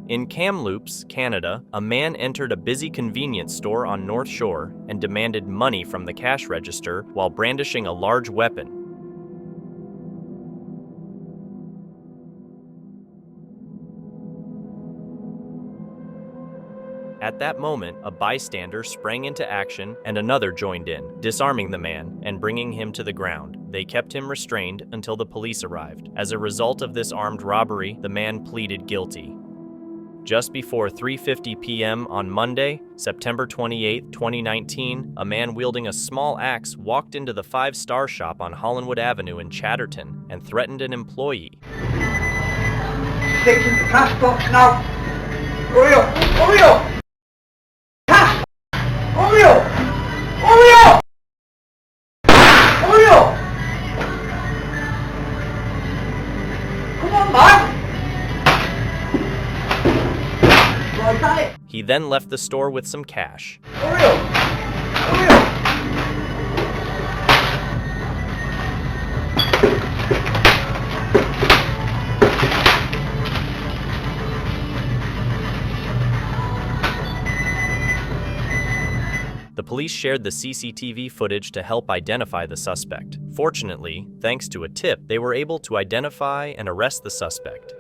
In Kamloops, Canada, a man entered a busy convenience store on North Shore and demanded money from the cash register while brandishing a large weapon. At that moment, a bystander sprang into action and another joined in, disarming the man and bringing him to the ground. They kept him restrained until the police arrived. As a result of this armed robbery, the man pleaded guilty. Just before 3:50 p.m. on Monday, September 28, 2019, a man wielding a small axe walked into the five-star shop on Hollinwood Avenue in Chatterton and threatened an employee. Stick in the cash box now! Hurry up! Hurry up! Cash! Hurry up! Hurry up! Hurry up! Come on, man! He then left the store with some cash. Hurry up! Hurry up! The police shared the CCTV footage to help identify the suspect. Fortunately, thanks to a tip, they were able to identify and arrest the suspect.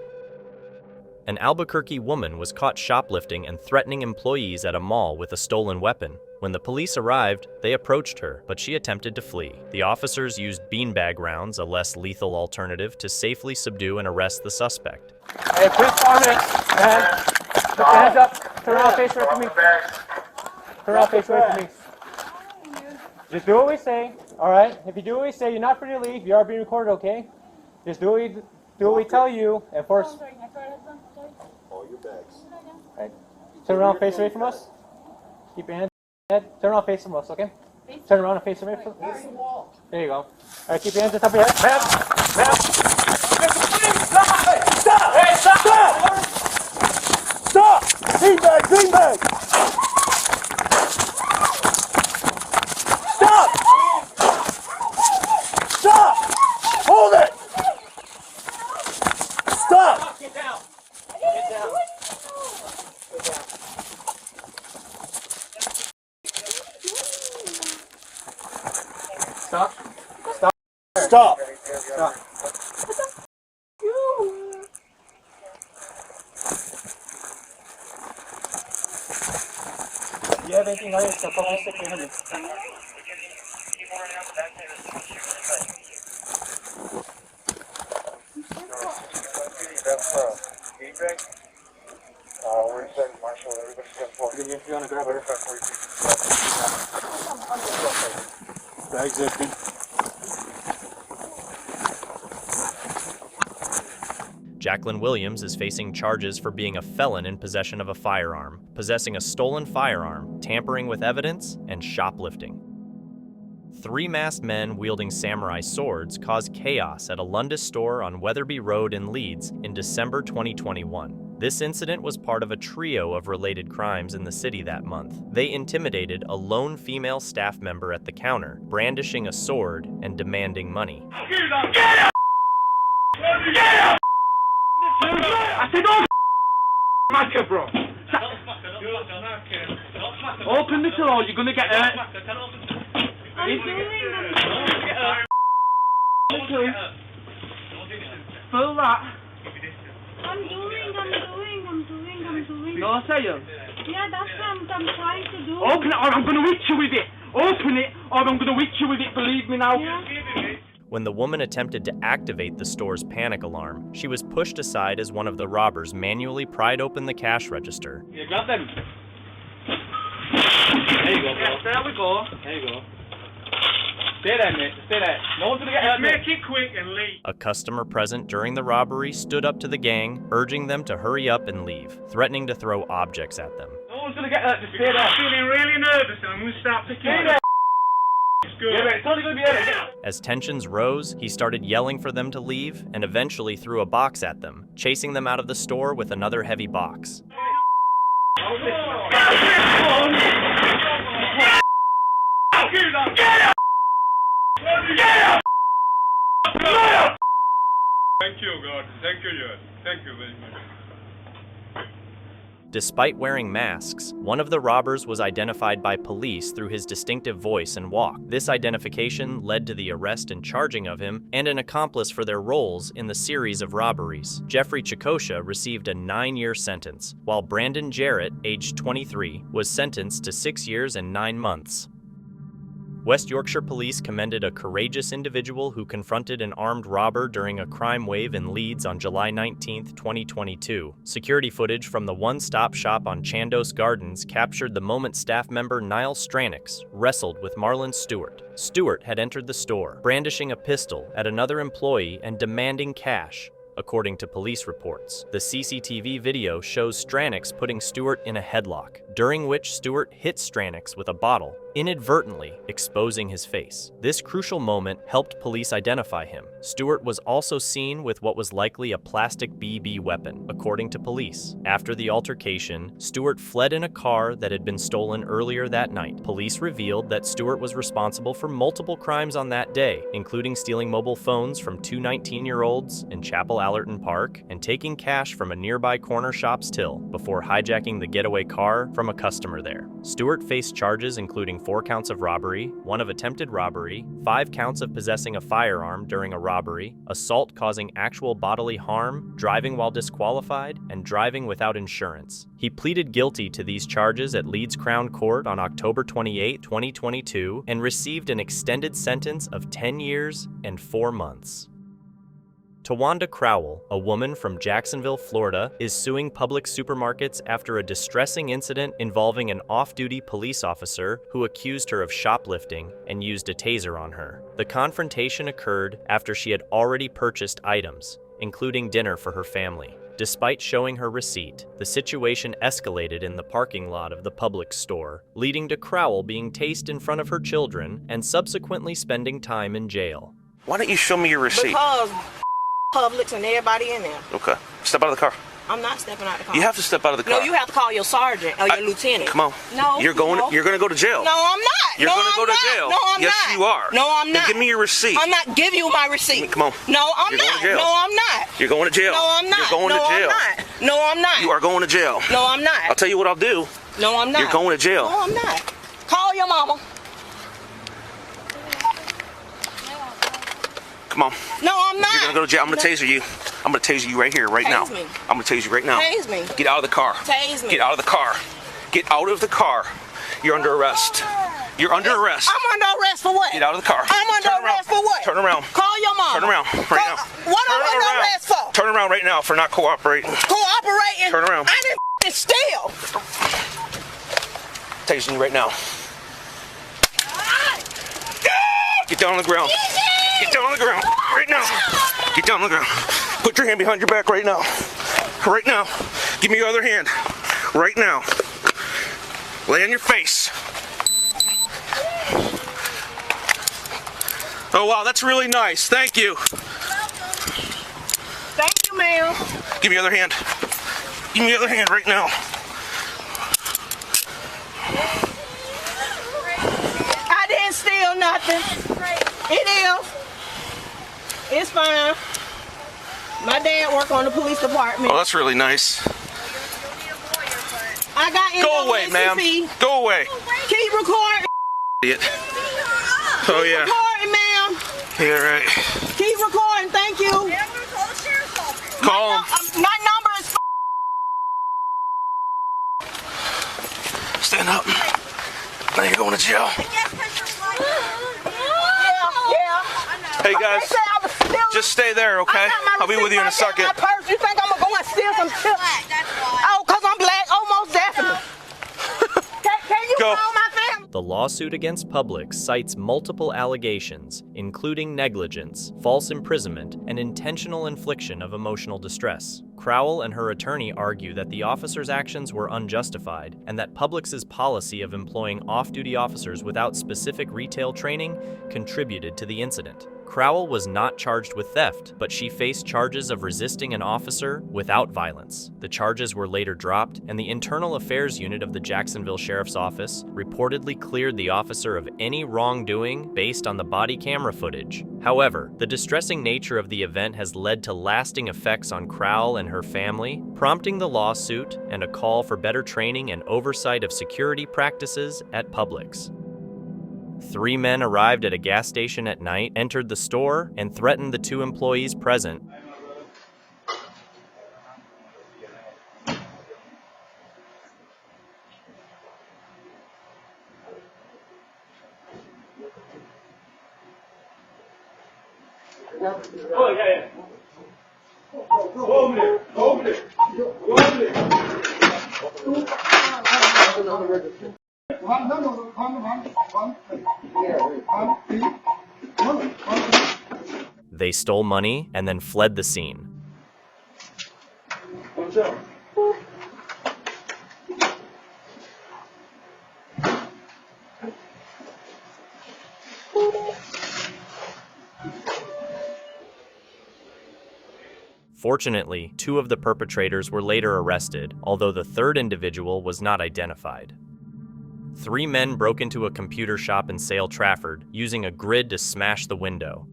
An Albuquerque woman was caught shoplifting and threatening employees at a mall with a stolen weapon. When the police arrived, they approached her, but she attempted to flee. The officers used beanbag rounds, a less lethal alternative, to safely subdue and arrest the suspect. Hey, please follow me. Put your hands up. Turn around, face away from me. Turn around, face away from me. Just do what we say, all right? If you do what we say, you're not free to leave. You are being recorded, okay? Just do what we tell you, and force. All your bags. Right. Turn around, face away from us. Keep your hands on your head. Turn around, face from us, okay? Turn around and face away from us. There you go. All right, keep your hands on top of your head. Ma'am! Stop! Hey, stop! Stop! Beanbag! Beanbag! Stop! Stop! Hold it! Stop! Get down! Get down! Get down. Stop. Stop. Stop. Stop. Do you have anything on you? So probably stick your hand in. Feedback. We're set, Marshall. Everybody's got for you. If you want to grab her. Bags empty. Jacqueline Williams is facing charges for being a felon in possession of a firearm, possessing a stolen firearm, tampering with evidence, and shoplifting. Three masked men wielding samurai swords caused chaos at a Lundis store on Weatherby Road in Leeds in December 2021. This incident was part of a trio of related crimes in the city that month. They intimidated a lone female staff member at the counter, brandishing a sword and demanding money. Get up! Get up! I said, don't smack bro. Open the door, you're gonna get hurt. I'm doing Fill that. I'm doing. No, say you. Yeah, that's what I'm trying to do. Open it or I'm gonna hit you with it. Open it or I'm gonna hit you with it, believe me now. Yeah. When the woman attempted to activate the store's panic alarm, she was pushed aside as one of the robbers manually pried open the cash register. Yeah, grab them. There you go, bro. Yes, there we go. There you go. Stay there, mate. Stay there. No one's gonna get hurt. Make it quick and leave. A customer present during the robbery stood up to the gang, urging them to hurry up and leave, threatening to throw objects at them. No one's gonna get hurt. Just stay there. I'm feeling really nervous and I'm gonna start picking on you. Yeah, but it's only gonna be hurt. As tensions rose, he started yelling for them to leave and eventually threw a box at them, chasing them out of the store with another heavy box. Thank you, God. Thank you, Lord. Thank you very much. Despite wearing masks, one of the robbers was identified by police through his distinctive voice and walk. This identification led to the arrest and charging of him and an accomplice for their roles in the series of robberies. Jeffrey Chikosha received a 9-year sentence, while Brandon Jarrett, aged 23, was sentenced to 6 years and 9 months. West Yorkshire Police commended a courageous individual who confronted an armed robber during a crime wave in Leeds on July 19, 2022. Security footage from the one-stop shop on Chandos Gardens captured the moment staff member Niall Stranix wrestled with Marlon Stewart. Stewart had entered the store, brandishing a pistol at another employee and demanding cash. According to police reports, the CCTV video shows Stranix putting Stewart in a headlock, during which Stewart hit Stranix with a bottle, inadvertently exposing his face. This crucial moment helped police identify him. Stewart was also seen with what was likely a plastic BB weapon, according to police. After the altercation, Stewart fled in a car that had been stolen earlier that night. Police revealed that Stewart was responsible for multiple crimes on that day, including stealing mobile phones from 2 19-year-olds in Chapel Allerton Park and taking cash from a nearby corner shop's till before hijacking the getaway car from a customer there. Stewart faced charges including 4 counts of robbery, 1 of attempted robbery, 5 counts of possessing a firearm during a robbery, assault causing actual bodily harm, driving while disqualified, and driving without insurance. He pleaded guilty to these charges at Leeds Crown Court on October 28, 2022, and received an extended sentence of 10 years and 4 months. Tawanda Crowell, a woman from Jacksonville, Florida, is suing Publix supermarkets after a distressing incident involving an off-duty police officer who accused her of shoplifting and used a taser on her. The confrontation occurred after she had already purchased items, including dinner for her family. Despite showing her receipt, the situation escalated in the parking lot of the Publix store, leading to Crowell being tased in front of her children and subsequently spending time in jail. Why don't you show me your receipt? Because Publix and everybody in there. Okay. Step out of the car. I'm not stepping out of the car. You have to step out of the car. No, you have to call your sergeant or your lieutenant. Come on. No. You're going to go to jail. No, I'm not. You're going to go to jail. No, I'm yes, not. Yes, you are. No, I'm not. Then give me your receipt. I'm not giving you my receipt. Come on. No, I'm You're not. Going to jail. No, I'm not. You're going to jail. No, I'm not. You're going to jail. I'm not. No, I'm not. You are going to jail. No, I'm not. I'll tell you what I'll do. No, I'm not. You're going to jail. No, I'm not. Call your mama. Come on. No, I'm not. You're going to go to jail. I'm going to taser you. I'm going to taser you right here, right now. Tase me. I'm going to tase you right now. Tase me. Get out of the car. Tase me. Get out of the car. Get out of the car. You're under arrest. You're under arrest. I'm under arrest for what? Get out of the car. I'm under arrest for what? Turn around. Call your mom. Turn around right now. What am I under arrest for? Turn around right now for not cooperating. Cooperating? Turn around. I didn't steal. Tasing you right now. Get down on the ground. Get down on the ground right now. Get down on the ground. Put your hand behind your back right now. Right now. Give me your other hand. Right now. Lay on your face. Oh wow, that's really nice. Thank you. Thank you, ma'am. Give me your other hand. Give me your other hand right now. I didn't steal nothing. It is. It's fine. My dad work on the police department. Oh, that's really nice. I got Go away, ma'am. Go away. Keep recording. Idiot. Oh yeah. Keep recording, ma'am. Yeah, right. Keep recording. Thank you. Call him. My number is. Stand up. Now you're going to jail. Yeah. Hey guys, They said I was stealing. just stay there, okay? I'll be with you in a second. My purse. You think I'm gonna go and steal some chips? Oh, cause I'm black. Oh, most definitely. Can you Go. call my family? The lawsuit against Publix cites multiple allegations, including negligence, false imprisonment, and intentional infliction of emotional distress. Crowell and her attorney argue that the officers' actions were unjustified and that Publix's policy of employing off-duty officers without specific retail training contributed to the incident. Crowell was not charged with theft, but she faced charges of resisting an officer without violence. The charges were later dropped, and the Internal Affairs Unit of the Jacksonville Sheriff's Office reportedly cleared the officer of any wrongdoing based on the body camera footage. However, the distressing nature of the event has led to lasting effects on Crowell and her family, prompting the lawsuit and a call for better training and oversight of security practices at Publix. 3 men arrived at a gas station at night, entered the store, and threatened the 2 employees present. Oh, yeah. Go over there. Go over there. Go over there. They stole money and then fled the scene. What's up? Fortunately, 2 of the perpetrators were later arrested, although the 3rd individual was not identified. 3 men broke into a computer shop in Sale Trafford, using a grid to smash the window.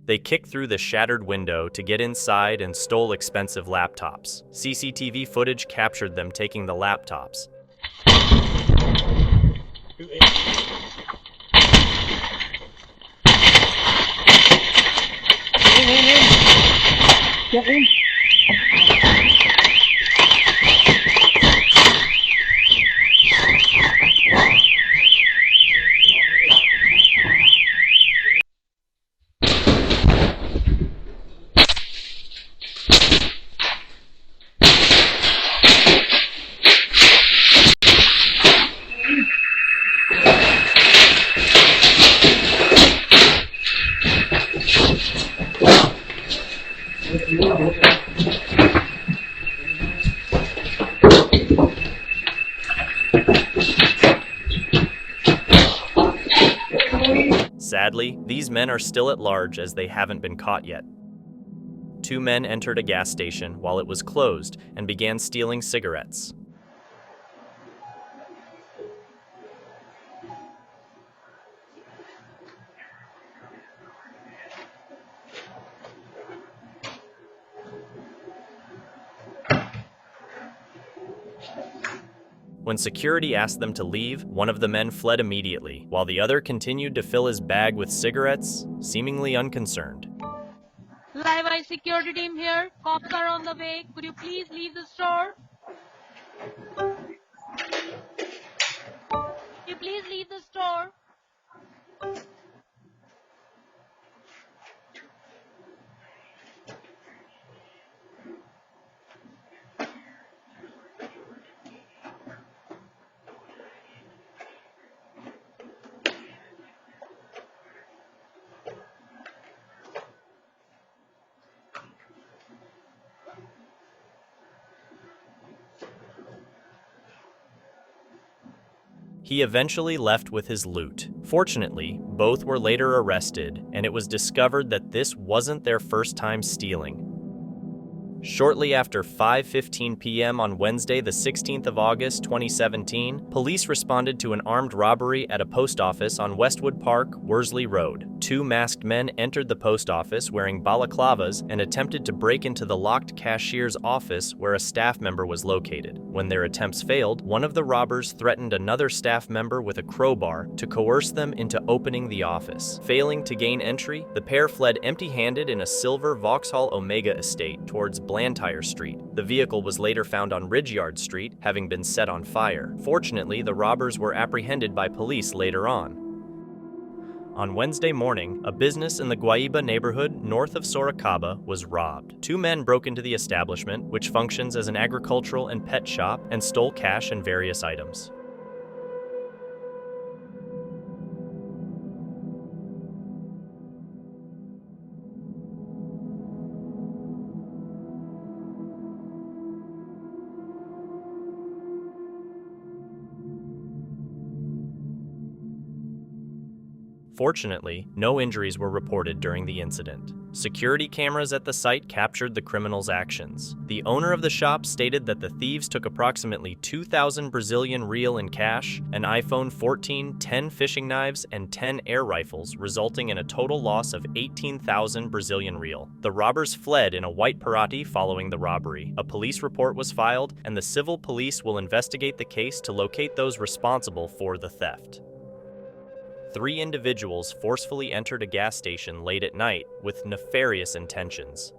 They kicked through the shattered window to get inside and stole expensive laptops. CCTV footage captured them taking the laptops. Get in. Sadly, these men are still at large as they haven't been caught yet. 2 men entered a gas station while it was closed and began stealing cigarettes. When security asked them to leave, one of the men fled immediately, while the other continued to fill his bag with cigarettes, seemingly unconcerned. Live eye security team here. Cops are on the way. Could you please leave the store? Could you please leave the store? He eventually left with his loot. Fortunately, both were later arrested, and it was discovered that this wasn't their first time stealing. Shortly after 5:15 p.m. on Wednesday, the 16th of August, 2017, police responded to an armed robbery at a post office on Westwood Park, Worsley Road. 2 masked men entered the post office wearing balaclavas and attempted to break into the locked cashier's office where a staff member was located. When their attempts failed, one of the robbers threatened another staff member with a crowbar to coerce them into opening the office. Failing to gain entry, the pair fled empty-handed in a silver Vauxhall Omega estate towards Blantyre Street. The vehicle was later found on Ridgyard Street, having been set on fire. Fortunately, the robbers were apprehended by police later on. On Wednesday morning, a business in the Guaiba neighborhood north of Sorocaba was robbed. 2 men broke into the establishment, which functions as an agricultural and pet shop, and stole cash and various items. Fortunately, no injuries were reported during the incident. Security cameras at the site captured the criminals' actions. The owner of the shop stated that the thieves took approximately 2,000 Brazilian real in cash, an iPhone 14, 10 fishing knives, and 10 air rifles, resulting in a total loss of 18,000 Brazilian real. The robbers fled in a white Parati following the robbery. A police report was filed, and the civil police will investigate the case to locate those responsible for the theft. 3 individuals forcefully entered a gas station late at night with nefarious intentions.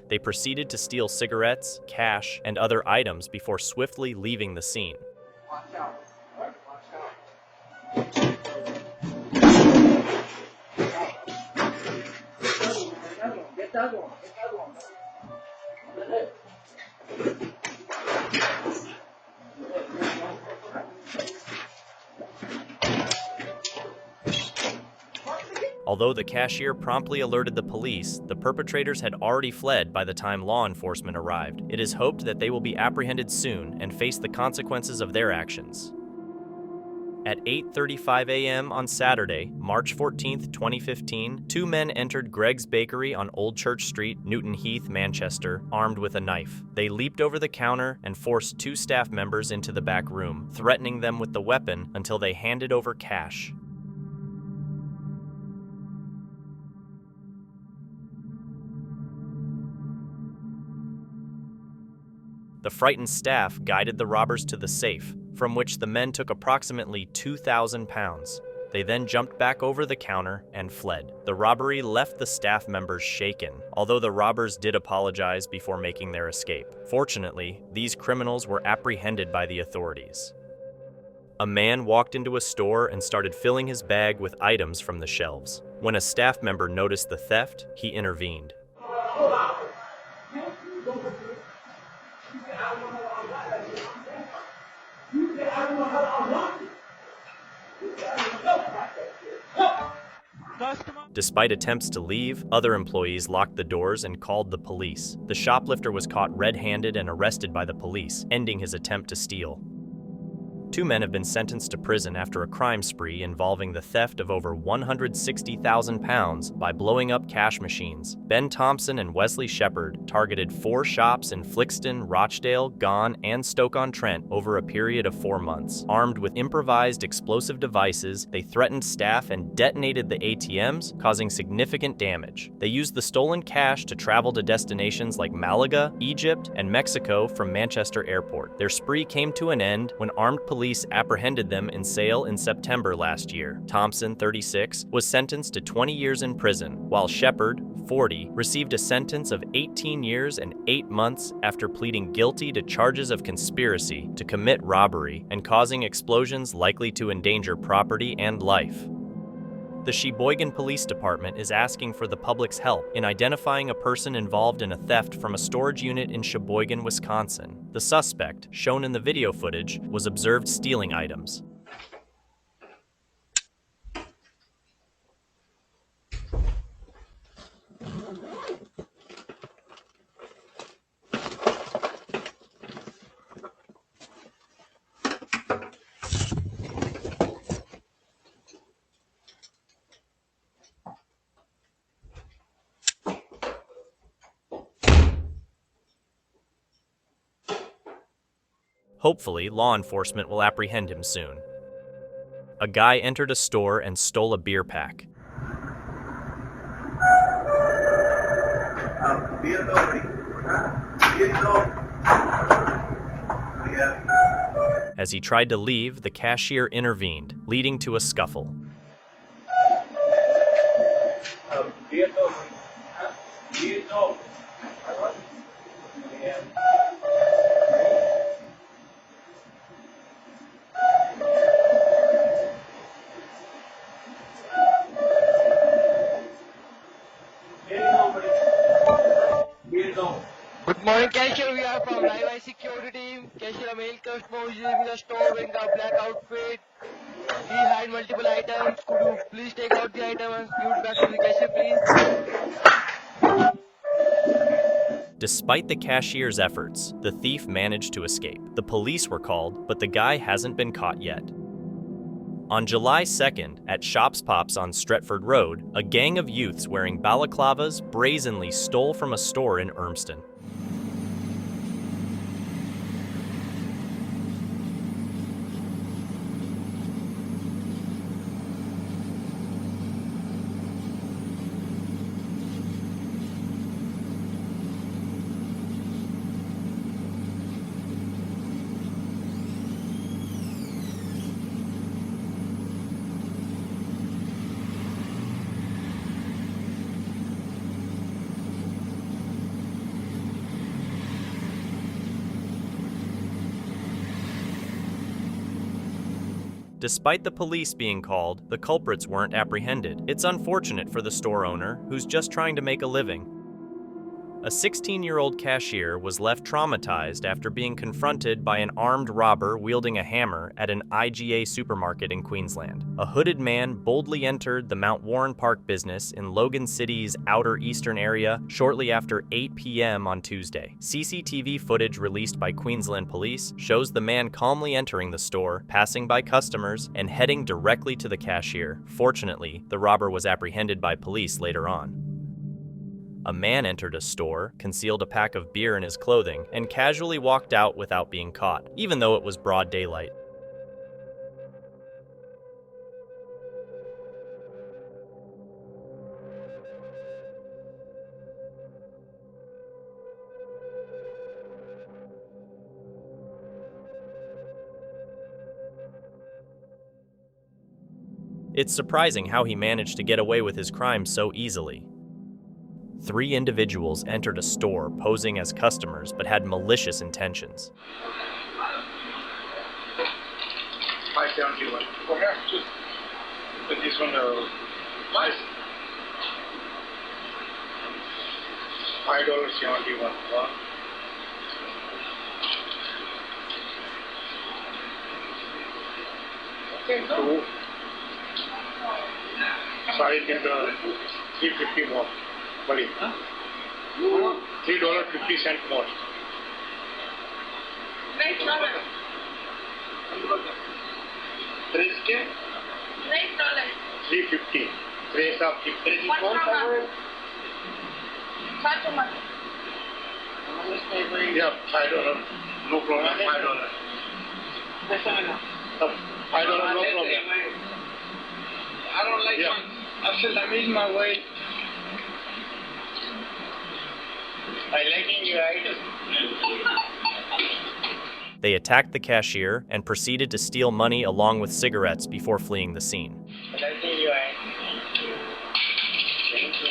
They proceeded to steal cigarettes, cash, and other items before swiftly leaving the scene. Although the cashier promptly alerted the police, the perpetrators had already fled by the time law enforcement arrived. It is hoped that they will be apprehended soon and face the consequences of their actions. At 8:35 a.m. on Saturday, March 14, 2015, 2 men entered Greg's Bakery on Old Church Street, Newton Heath, Manchester, armed with a knife. They leaped over the counter and forced 2 staff members into the back room, threatening them with the weapon until they handed over cash. The frightened staff guided the robbers to the safe, from which the men took approximately 2,000 pounds. They then jumped back over the counter and fled. The robbery left the staff members shaken, although the robbers did apologize before making their escape. Fortunately, these criminals were apprehended by the authorities. A man walked into a store and started filling his bag with items from the shelves. When a staff member noticed the theft, he intervened. Despite attempts to leave, other employees locked the doors and called the police. The shoplifter was caught red-handed and arrested by the police, ending his attempt to steal. 2 men have been sentenced to prison after a crime spree involving the theft of over 160,000 pounds by blowing up cash machines. Ben Thompson and Wesley Shepard targeted 4 shops in Flixton, Rochdale, Gone, and Stoke-on-Trent over a period of 4 months. Armed with improvised explosive devices, they threatened staff and detonated the ATMs, causing significant damage. They used the stolen cash to travel to destinations like Malaga, Egypt, and Mexico from Manchester Airport. Their spree came to an end when armed police apprehended them in Sale in September last year. Thompson, 36, was sentenced to 20 years in prison, while Shepard, 40, received a sentence of 18 years and 8 months after pleading guilty to charges of conspiracy to commit robbery and causing explosions likely to endanger property and life. The Sheboygan Police Department is asking for the public's help in identifying a person involved in a theft from a storage unit in Sheboygan, Wisconsin. The suspect, shown in the video footage, was observed stealing items. Hopefully, law enforcement will apprehend him soon. A guy entered a store and stole a beer pack. As he tried to leave, the cashier intervened, leading to a scuffle. Good morning, cashier. We are from Live Security Team. Cashier, a male customer who is leaving the store wearing a black outfit. He had multiple items. Could you please take out the item and give it back to the cashier, please? Despite the cashier's efforts, the thief managed to escape. The police were called, but the guy hasn't been caught yet. On July 2nd, at Shops Pops on Stretford Road, a gang of youths wearing balaclavas brazenly stole from a store in Urmston. Despite the police being called, the culprits weren't apprehended. It's unfortunate for the store owner, who's just trying to make a living. A 16-year-old cashier was left traumatized after being confronted by an armed robber wielding a hammer at an IGA supermarket in Queensland. A hooded man boldly entered the Mount Warren Park business in Logan City's outer eastern area shortly after 8 p.m. on Tuesday. CCTV footage released by Queensland police shows the man calmly entering the store, passing by customers, and heading directly to the cashier. Fortunately, the robber was apprehended by police later on. A man entered a store, concealed a pack of beer in his clothing, and casually walked out without being caught, even though it was broad daylight. It's surprising how he managed to get away with his crime so easily. 3 individuals entered a store posing as customers but had malicious intentions. 571. Oh, yeah, just put this one. What? $5.71. What? Okay, no. Sorry, can $3.50 more. Buddy. $3.50 more. $3.50. Trace of yeah, $5. No problem. $5. $5, no problem. I don't like one. I said I'm eating my way. I liking your item. They attacked the cashier and proceeded to steal money along with cigarettes before fleeing the scene. I liking your item. Thank you.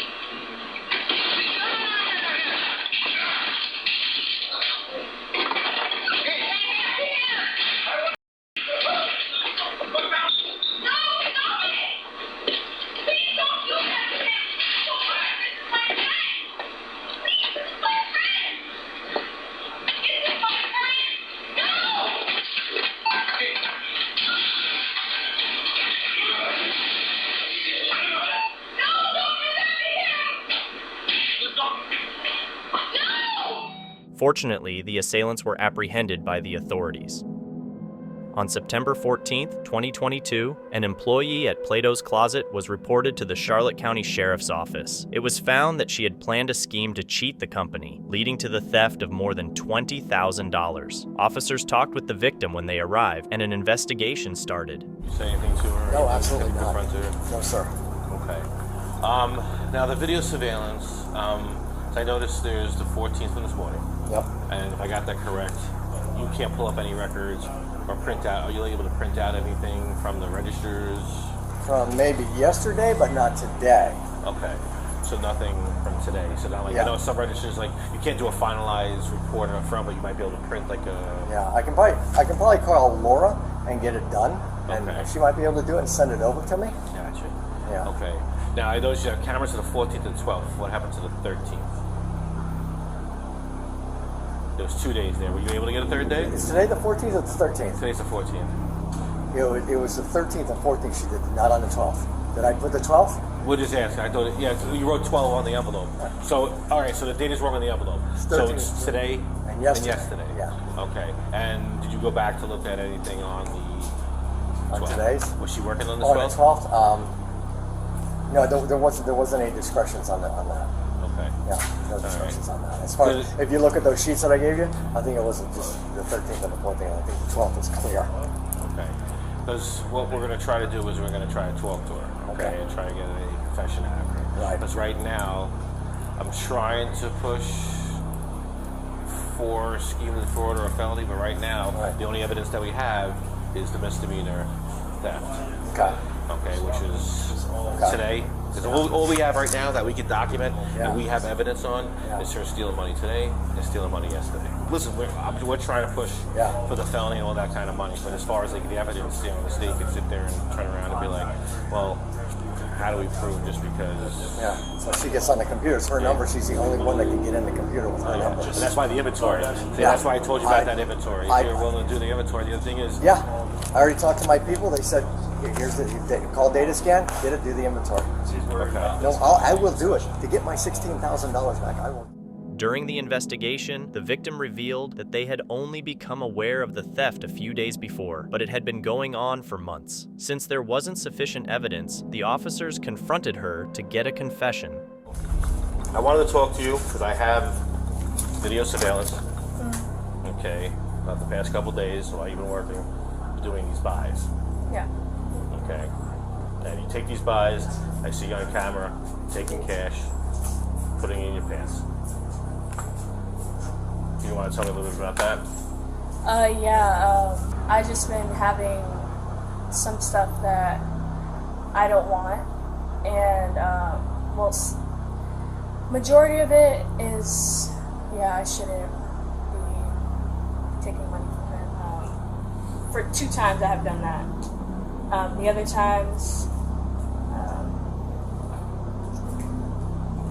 Fortunately, the assailants were apprehended by the authorities. On September 14, 2022, an employee at Plato's Closet was reported to the Charlotte County Sheriff's Office. It was found that she had planned a scheme to cheat the company, leading to the theft of more than $20,000. Officers talked with the victim when they arrived, and an investigation started. You say anything to her? No, absolutely not. Confront her? No, sir. Okay. Now the video surveillance, I noticed there's the 14th from this morning. Yep. And if I got that correct, you can't pull up any records or print out. Are you able to print out anything from the registers? From maybe yesterday, but not today. Okay. So nothing from today. So not like, I know some registers, like, you can't do a finalized report up front, but you might be able to print like a... Yeah, I can probably call Laura and get it done. And she might be able to do it and send it over to me. Gotcha. Yeah. Okay. Now, I noticed you have cameras to the 14th and 12th. What happened to the 13th? There was 2 days there. Were you able to get a third day? Is today the 14th or the 13th? Today's the 14th. It was the 13th and 14th she did, not on the 12th. Did I put the 12th? We'll just ask. I thought, you wrote 12 on the envelope. So, all right, so the date is wrong on the envelope. So it's today and yesterday. Yeah. Okay. And did you go back to look at anything on the 12th? On today's? Was she working on the 12th? On the 12th? No, there wasn't any discretions on that. Okay. Yeah, no discretions on that. As far as, if you look at those sheets that I gave you, I think it wasn't just the 13th and the 14th. I think the 12th was clear. Okay. Because what we're going to try to do is we're going to try a 12 tour. Okay. And try to get a confession out of her. Right. Because right now, I'm trying to push for scheme of fraud or a felony, but right now, the only evidence that we have is the misdemeanor theft. Okay, which is today. Because all we have right now that we can document and we have evidence on is her stealing money today and stealing money yesterday. Listen, we're trying to push for the felony and all that kind of money, but as far as like the evidence, the state can sit there and turn around and be like, well, how do we prove just because? Yeah, so she gets on the computer. It's her number. She's the only one that can get in the computer with her number. And that's why the inventory. See, that's why I told you about that inventory. If you're willing to do the inventory, the other thing is... Yeah, I already talked to my people. They said, here's the call data scan, get it, do the inventory. No, I will do it. To get my $16,000 back, I will. During the investigation, the victim revealed that they had only become aware of the theft a few days before, but it had been going on for months. Since there wasn't sufficient evidence, the officers confronted her to get a confession. I wanted to talk to you because I have video surveillance, okay, about the past couple days while you've been working, doing these buys. Yeah. Okay. And you take these buys, I see you on camera, taking cash, putting it in your pants. You want to tell me a little bit about that? I just been having some stuff that I don't want, and majority of it is, I shouldn't be taking money from him. For 2 times I have done that. The other times,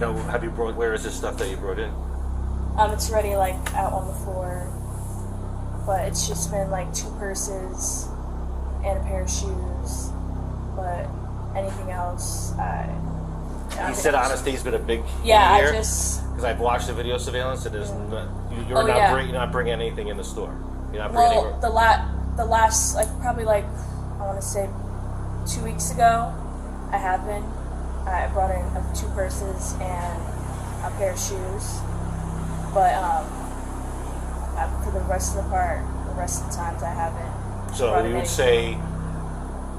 no. Have you brought? Where is this stuff that you brought in? It's already like out on the floor, but it's just been like 2 purses and a pair of shoes. But anything else, You said honesty's been a big yeah. here? I just because I've watched the video surveillance. It is you're not bringing anything in the store. You're not bringing anywhere. the last like probably like I want to say 2 weeks ago, I have been. I brought in 2 purses and a pair of shoes. But for the rest of the times I haven't. So you would say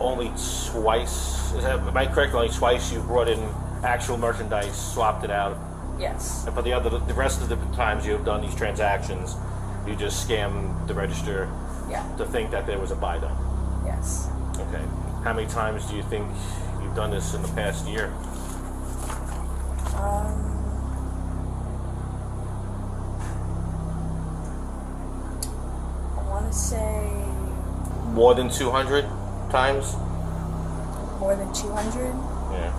only twice? Am I correct? Only twice you brought in actual merchandise, swapped it out. Yes. But the rest of the times you have done these transactions, you just scam the register. To think that there was a buy done. Yes. Okay. How many times do you think you've done this in the past year? I want to say more than 200 times. More than 200? Yeah.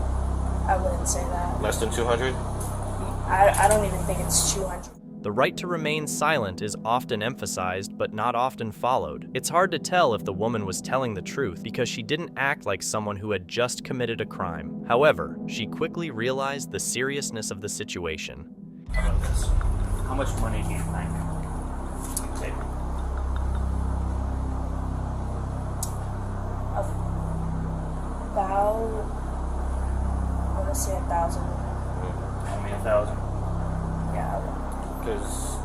I wouldn't say that. Less than 200? I don't even think it's 200. The right to remain silent is often emphasized, but not often followed. It's hard to tell if the woman was telling the truth because she didn't act like someone who had just committed a crime. However, she quickly realized the seriousness of the situation. How about this? How much money do you think you take? About, I want to say 1,000. Only 1,000? Yeah. Because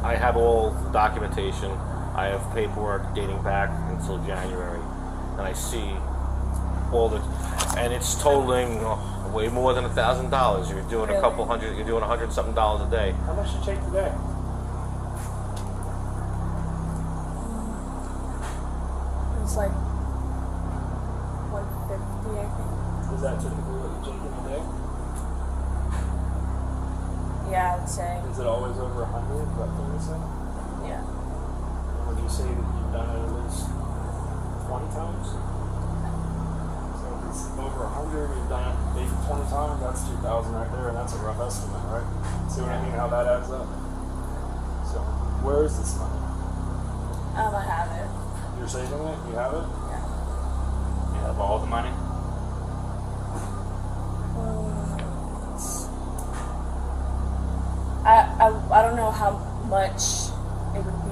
I have all the documentation. I have paperwork dating back until January, and I see all the, and it's totaling way more than $1,000. You're doing a couple hundred. You're doing $100-something a day. How much did you take today? It's like 150, I think. Is that typically what you take in a day? Yeah, I would say. Is it always over 100? Is that what you say? Yeah. And would you say that you've done it at least 20 times? So if it's over 100, you've done it maybe 20 times, that's 2,000 right there, and that's a rough estimate, right? See what I mean, how that adds up? So, where is this money? I have it. You're saving it? You have it? Yeah. Of all the money? I don't know how much it would be.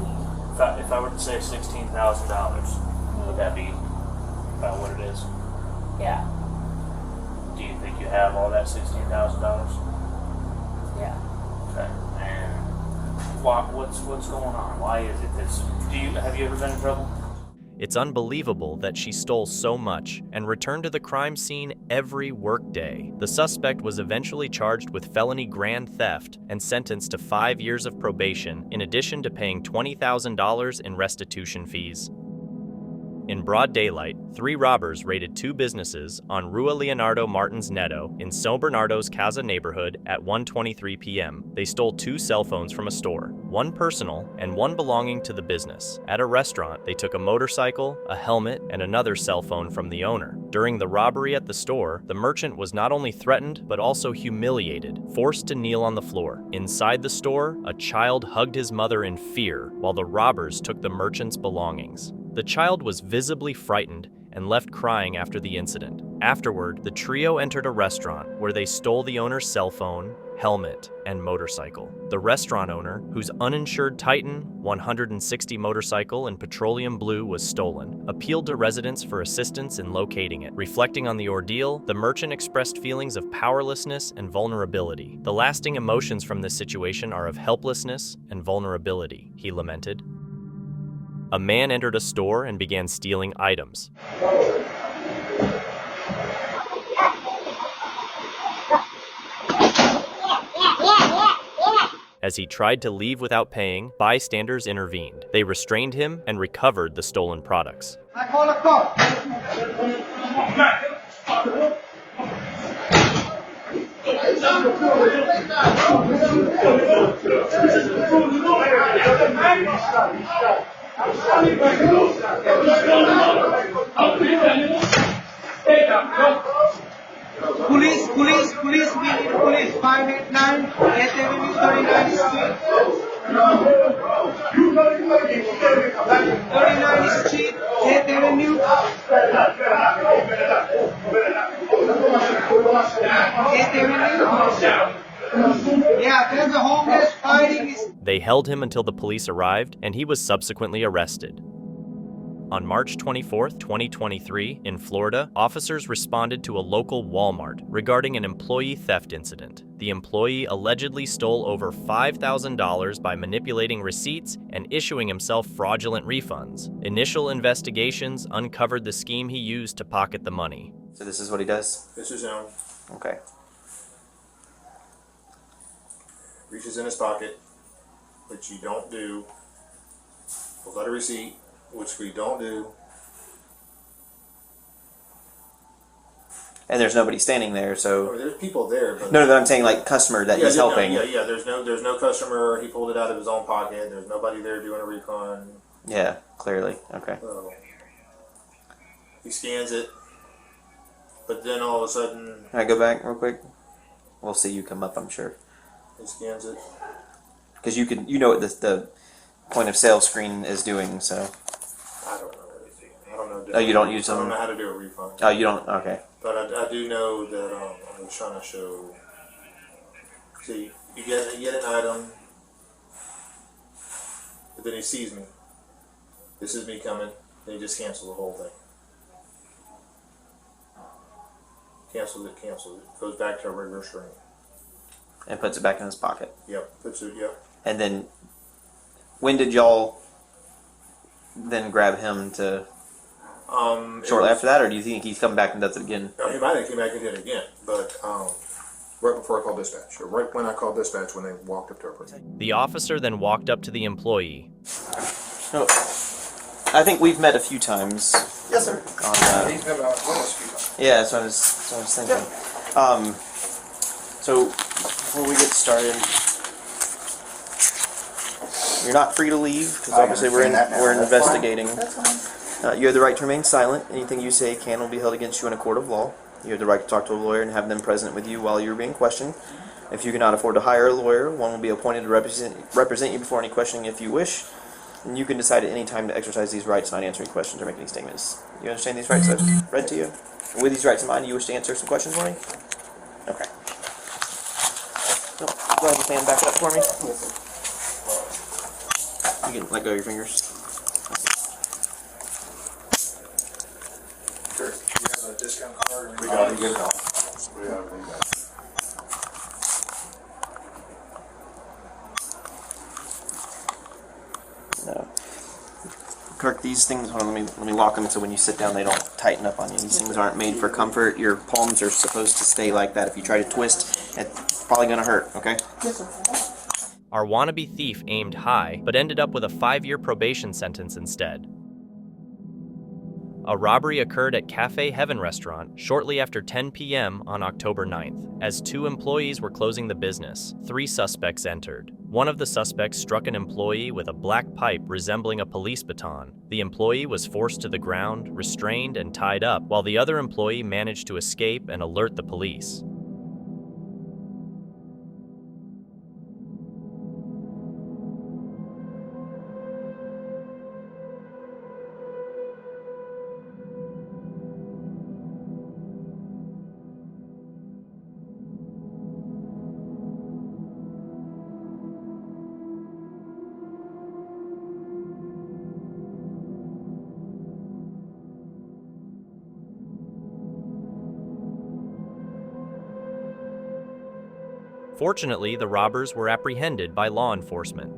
If I were to say $16,000, would that be about what it is? Yeah. Do you think you have all that $16,000? Yeah. Okay. And what's going on? Why is it this? Have you ever been in trouble? It's unbelievable that she stole so much and returned to the crime scene every workday. The suspect was eventually charged with felony grand theft and sentenced to 5 years of probation, in addition to paying $20,000 in restitution fees. In broad daylight, 3 robbers raided 2 businesses on Rua Leonardo Martins Neto in São Bernardo's Casa neighborhood at 1:23 p.m. They stole 2 cell phones from a store, 1 personal and 1 belonging to the business. At a restaurant, they took a motorcycle, a helmet, and another cell phone from the owner. During the robbery at the store, the merchant was not only threatened but also humiliated, forced to kneel on the floor. Inside the store, a child hugged his mother in fear while the robbers took the merchant's belongings. The child was visibly frightened and left crying after the incident. Afterward, the trio entered a restaurant where they stole the owner's cell phone, helmet, and motorcycle. The restaurant owner, whose uninsured Titan 160 motorcycle in petroleum blue was stolen, appealed to residents for assistance in locating it. Reflecting on the ordeal, the merchant expressed feelings of powerlessness and vulnerability. The lasting emotions from this situation are of helplessness and vulnerability, he lamented. A man entered a store and began stealing items. As he tried to leave without paying, bystanders intervened. They restrained him and recovered the stolen products. I call a cop. Police, we need police. 589, 8th Avenue, 39th Street. 39th Street, 8th Avenue. 8th Avenue. Yeah, there's a homeless fighting. They held him until the police arrived, and he was subsequently arrested. On March 24, 2023, in Florida, officers responded to a local Walmart regarding an employee theft incident. The employee allegedly stole over $5,000 by manipulating receipts and issuing himself fraudulent refunds. Initial investigations uncovered the scheme he used to pocket the money. So this is what he does? This is him. Okay. Reaches in his pocket, which you don't do. Pulls out a receipt, which we don't do. And there's nobody standing there, so... I mean, there's people there, but... No, I'm saying like customer that he's helping. Yeah, there's no customer. He pulled it out of his own pocket. There's nobody there doing a recon. Yeah, clearly. Okay. So, he scans it, but then all of a sudden... Can I go back real quick? We'll see you come up, I'm sure. He scans it. Because you know what the point of sale screen is doing, so... I don't know anything. I don't know. Oh, you don't use them? I don't know how to do a refund. Oh, you don't? Okay. But I do know that I was trying to show. See, you get an item, but then he sees me. This is me coming. Then he just cancels the whole thing. Cancels it. Goes back to a regular string. And puts it back in his pocket. Yep. Puts it. Yep. And then, when did y'all then grab him to? Shortly after that, or do you think he's coming back and does it again? He might have came back and did it again, but right before I called dispatch, or right when I called dispatch, when they walked up to our person. The officer then walked up to the employee. So, I think we've met a few times. Yes, sir. He's been almost a few times. Yeah, that's what I was thinking. Yeah. So, before we get started, you're not free to leave, because obviously we're investigating. You have the right to remain silent. Anything you say can or will be held against you in a court of law. You have the right to talk to a lawyer and have them present with you while you're being questioned. If you cannot afford to hire a lawyer, one will be appointed to represent you before any questioning if you wish. And you can decide at any time to exercise these rights, not answering questions or making statements. You understand these rights I've read to you? And with these rights in mind, you wish to answer some questions for me? Okay. So, go ahead and stand back up for me. You can let go of your fingers. Sure. You have a discount card? We got it. We got it. No. Kirk, these things, hold on, let me lock them so when you sit down they don't tighten up on you. These things aren't made for comfort. Your palms are supposed to stay like that. If you try to twist, it's probably going to hurt, okay? Our wannabe thief aimed high, but ended up with a 5-year probation sentence instead. A robbery occurred at Cafe Heaven restaurant shortly after 10 p.m. on October 9th. As 2 employees were closing the business, 3 suspects entered. One of the suspects struck an employee with a black pipe resembling a police baton. The employee was forced to the ground, restrained, and tied up, while the other employee managed to escape and alert the police. Fortunately, the robbers were apprehended by law enforcement.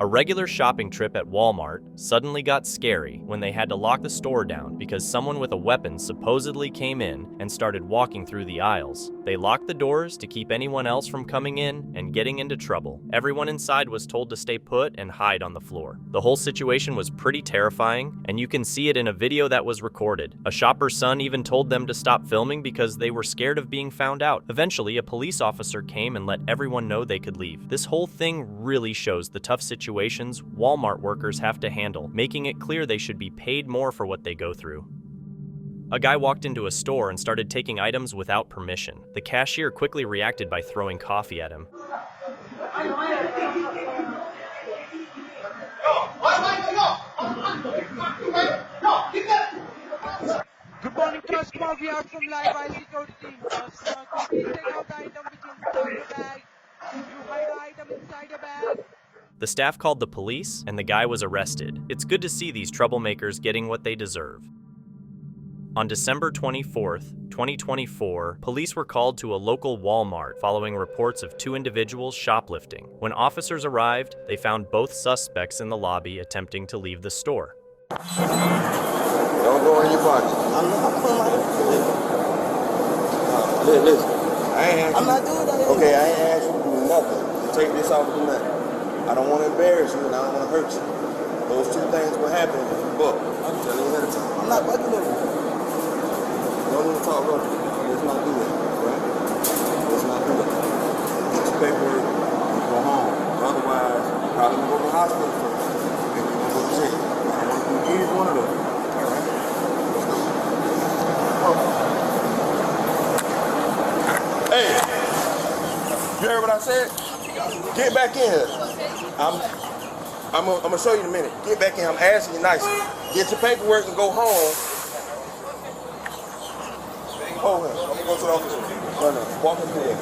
A regular shopping trip at Walmart suddenly got scary when they had to lock the store down because someone with a weapon supposedly came in and started walking through the aisles. They locked the doors to keep anyone else from coming in and getting into trouble. Everyone inside was told to stay put and hide on the floor. The whole situation was pretty terrifying, and you can see it in a video that was recorded. A shopper's son even told them to stop filming because they were scared of being found out. Eventually, a police officer came and let everyone know they could leave. This whole thing really shows the tough situations Walmart workers have to handle, making it clear they should be paid more for what they go through. A guy walked into a store and started taking items without permission. The cashier quickly reacted by throwing coffee at him. Good morning, Trust Small. We are from Live Eye Security Team. Please take out the item which is inside your bag. You hide the item inside your bag. The staff called the police, and the guy was arrested. It's good to see these troublemakers getting what they deserve. On December 24th, 2024, police were called to a local Walmart following reports of 2 individuals shoplifting. When officers arrived, they found both suspects in the lobby attempting to leave the store. Don't go in your pocket. Listen, I'm not doing that. Okay, I ain't asked you to do nothing. Take this off of the mat. I don't want to embarrass you and I don't want to hurt you. Those 2 things will happen if you buck. I'm telling you ahead of time. I'm not bucking them. Don't even talk about it. Let's not do that, right? Let's not do that. Get your paperwork and go home. Otherwise, you're probably going to go to the hospital first. And you're going to go to jail. I don't want to do either one of those. All right? Let's go. Hey! You heard what I said? Get back in here. I'm gonna show you in a minute. Get back in. I'm asking you nicely. Get your paperwork and go home. Hold him. I'm gonna go to the office. No. Walk him through there.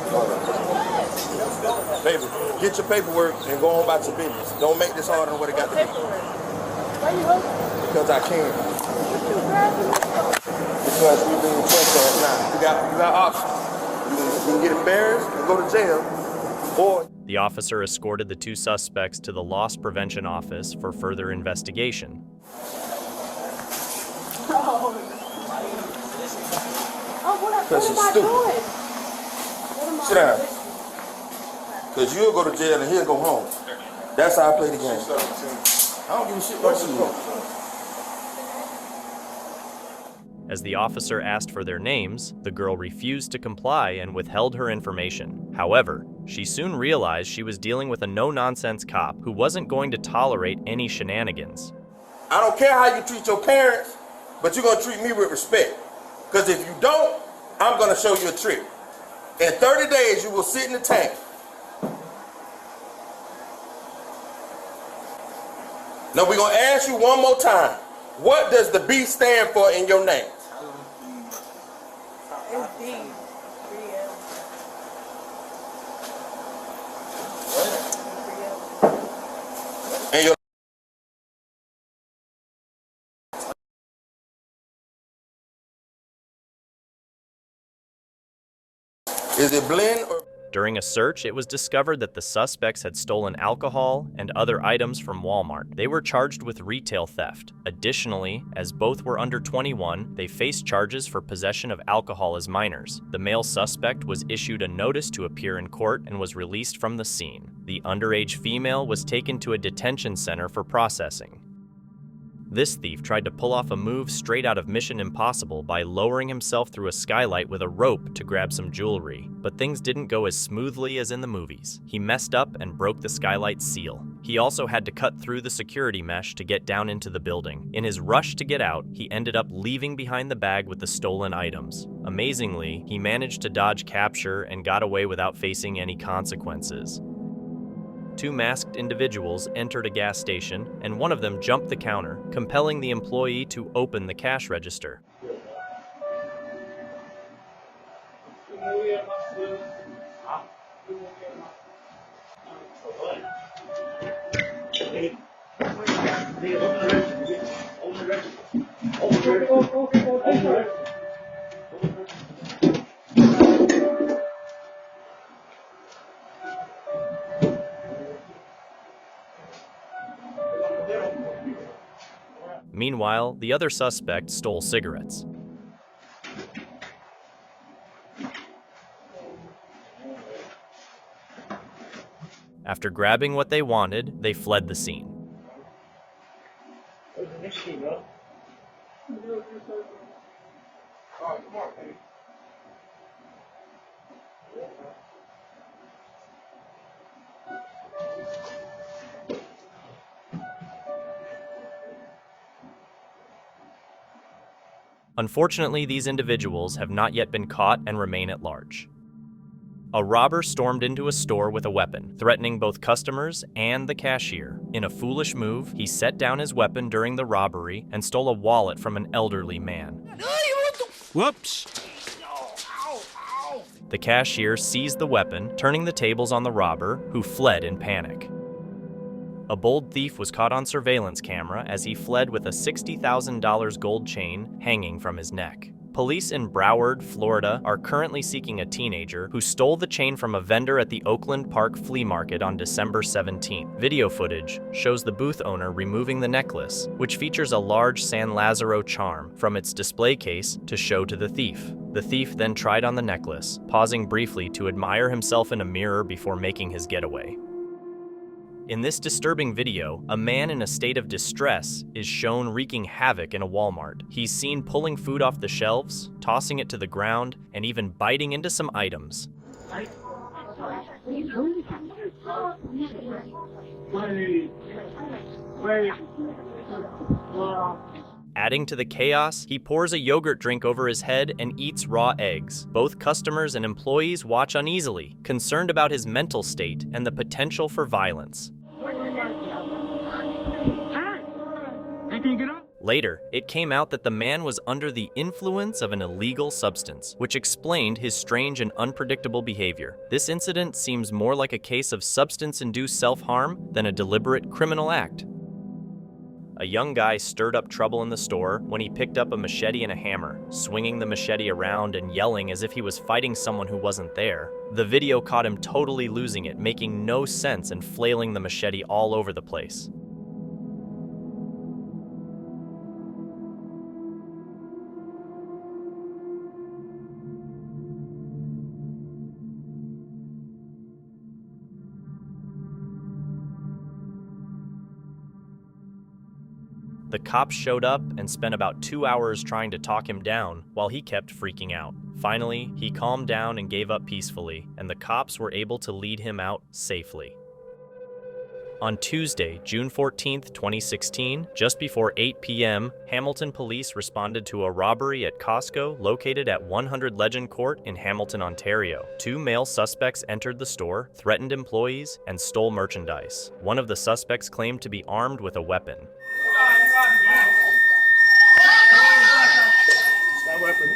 Baby, get your paperwork and go on about your business. Don't make this harder than what it got to be. Why you holding? Because I can. Because we've been trespassed now. You got options. You can get embarrassed and go to jail, or the officer escorted the 2 suspects to the Loss Prevention Office for further investigation. Because she's stupid. Sit down. Because you'll go to jail and he'll go home. That's how I play the game. I don't give a shit about you. As the officer asked for their names, the girl refused to comply and withheld her information. However, she soon realized she was dealing with a no-nonsense cop who wasn't going to tolerate any shenanigans. I don't care how you treat your parents, but you're going to treat me with respect. Because if you don't, I'm going to show you a trick. In 30 days, you will sit in the tank. Now we're gonna ask you one more time. What does the B stand for in your name? And your is it blend or? During a search, it was discovered that the suspects had stolen alcohol and other items from Walmart. They were charged with retail theft. Additionally, as both were under 21, they faced charges for possession of alcohol as minors. The male suspect was issued a notice to appear in court and was released from the scene. The underage female was taken to a detention center for processing. This thief tried to pull off a move straight out of Mission Impossible by lowering himself through a skylight with a rope to grab some jewelry. But things didn't go as smoothly as in the movies. He messed up and broke the skylight seal. He also had to cut through the security mesh to get down into the building. In his rush to get out, he ended up leaving behind the bag with the stolen items. Amazingly, he managed to dodge capture and got away without facing any consequences. Two masked individuals entered a gas station, and one of them jumped the counter, compelling the employee to open the cash register. Meanwhile, the other suspect stole cigarettes. After grabbing what they wanted, they fled the scene. Unfortunately, these individuals have not yet been caught and remain at large. A robber stormed into a store with a weapon, threatening both customers and the cashier. In a foolish move, he set down his weapon during the robbery and stole a wallet from an elderly man. Whoops! The cashier seized the weapon, turning the tables on the robber, who fled in panic. A bold thief was caught on surveillance camera as he fled with a $60,000 gold chain hanging from his neck. Police in Broward, Florida are currently seeking a teenager who stole the chain from a vendor at the Oakland Park Flea Market on December 17. Video footage shows the booth owner removing the necklace, which features a large San Lazaro charm, from its display case to show to the thief. The thief then tried on the necklace, pausing briefly to admire himself in a mirror before making his getaway. In this disturbing video, a man in a state of distress is shown wreaking havoc in a Walmart. He's seen pulling food off the shelves, tossing it to the ground, and even biting into some items. Adding to the chaos, he pours a yogurt drink over his head and eats raw eggs. Both customers and employees watch uneasily, concerned about his mental state and the potential for violence. Later, it came out that the man was under the influence of an illegal substance, which explained his strange and unpredictable behavior. This incident seems more like a case of substance-induced self-harm than a deliberate criminal act. A young guy stirred up trouble in the store when he picked up a machete and a hammer, swinging the machete around and yelling as if he was fighting someone who wasn't there. The video caught him totally losing it, making no sense and flailing the machete all over the place. The cops showed up and spent about 2 hours trying to talk him down while he kept freaking out. Finally, he calmed down and gave up peacefully, and the cops were able to lead him out safely. On Tuesday, June 14, 2016, just before 8 p.m., Hamilton police responded to a robbery at Costco located at 100 Legend Court in Hamilton, Ontario. 2 male suspects entered the store, threatened employees, and stole merchandise. One of the suspects claimed to be armed with a weapon. That weapon.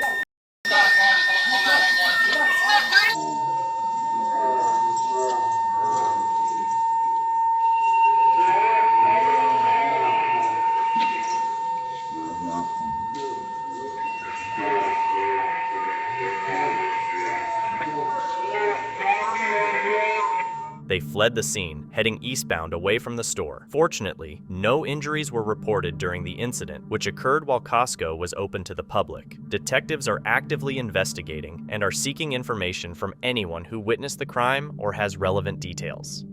They fled the scene, heading eastbound away from the store. Fortunately, no injuries were reported during the incident, which occurred while Costco was open to the public. Detectives are actively investigating and are seeking information from anyone who witnessed the crime or has relevant details.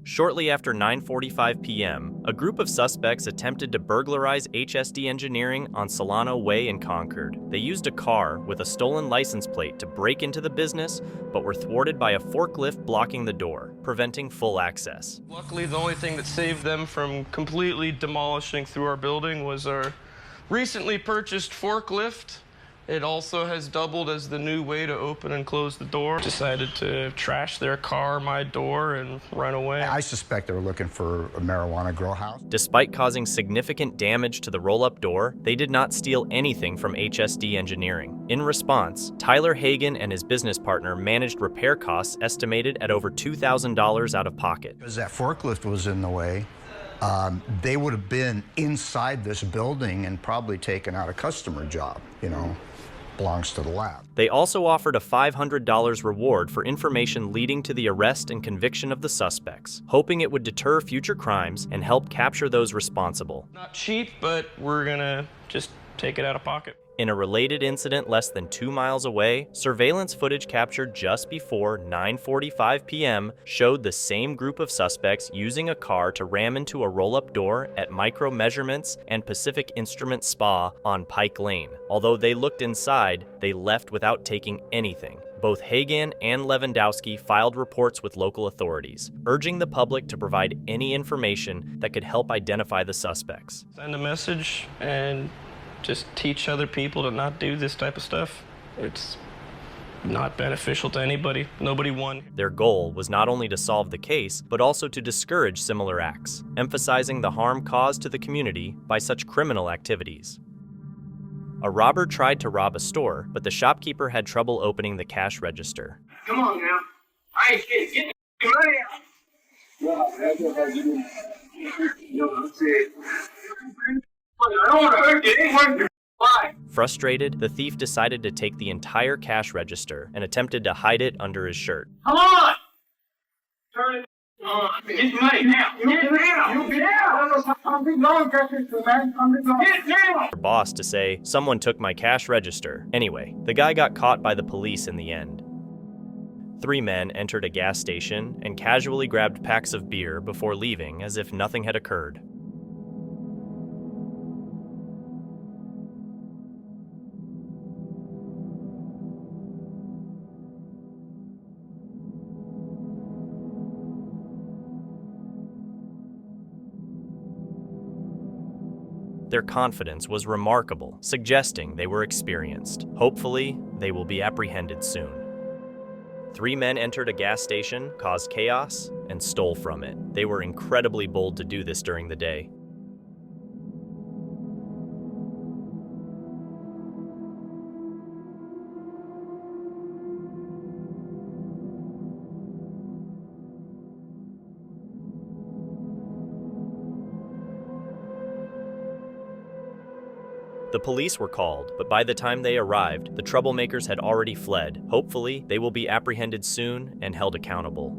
Shortly after 9:45 p.m., a group of suspects attempted to burglarize HSD Engineering on Solano Way in Concord. They used a car with a stolen license plate to break into the business, but were thwarted by a forklift blocking the door, preventing full access. Luckily, the only thing that saved them from completely demolishing through our building was our recently purchased forklift. It also has doubled as the new way to open and close the door. Decided to trash their car, my door, and run away. I suspect they were looking for a marijuana grow house. Despite causing significant damage to the roll-up door, they did not steal anything from HSD Engineering. In response, Tyler Hagan and his business partner managed repair costs estimated at over $2,000 out of pocket. Because that forklift was in the way, they would have been inside this building and probably taken out a customer job, belongs to the lab. They also offered a $500 reward for information leading to the arrest and conviction of the suspects, hoping it would deter future crimes and help capture those responsible. Not cheap, but we're gonna just take it out of pocket. In a related incident less than 2 miles away, surveillance footage captured just before 9:45 p.m. showed the same group of suspects using a car to ram into a roll-up door at Micro Measurements and Pacific Instrument Spa on Pike Lane. Although they looked inside, they left without taking anything. Both Hagan and Lewandowski filed reports with local authorities, urging the public to provide any information that could help identify the suspects. Send a message and just teach other people to not do this type of stuff. It's not beneficial to anybody. Nobody won. Their goal was not only to solve the case, but also to discourage similar acts, emphasizing the harm caused to the community by such criminal activities. A robber tried to rob a store, but the shopkeeper had trouble opening the cash register. Come on now. I ain't scared. Get the money out. I don't want to hurt you. It ain't worth your life. Frustrated, the thief decided to take the entire cash register and attempted to hide it under his shirt. Come on! Turn it on. Get the money now. Get down. Get down. Get down. Their boss to say, "Someone took my cash register." Anyway, the guy got caught by the police in the end. 3 men entered a gas station and casually grabbed packs of beer before leaving as if nothing had occurred. Their confidence was remarkable, suggesting they were experienced. Hopefully, they will be apprehended soon. 3 men entered a gas station, caused chaos, and stole from it. They were incredibly bold to do this during the day. The police were called, but by the time they arrived, the troublemakers had already fled. Hopefully, they will be apprehended soon and held accountable.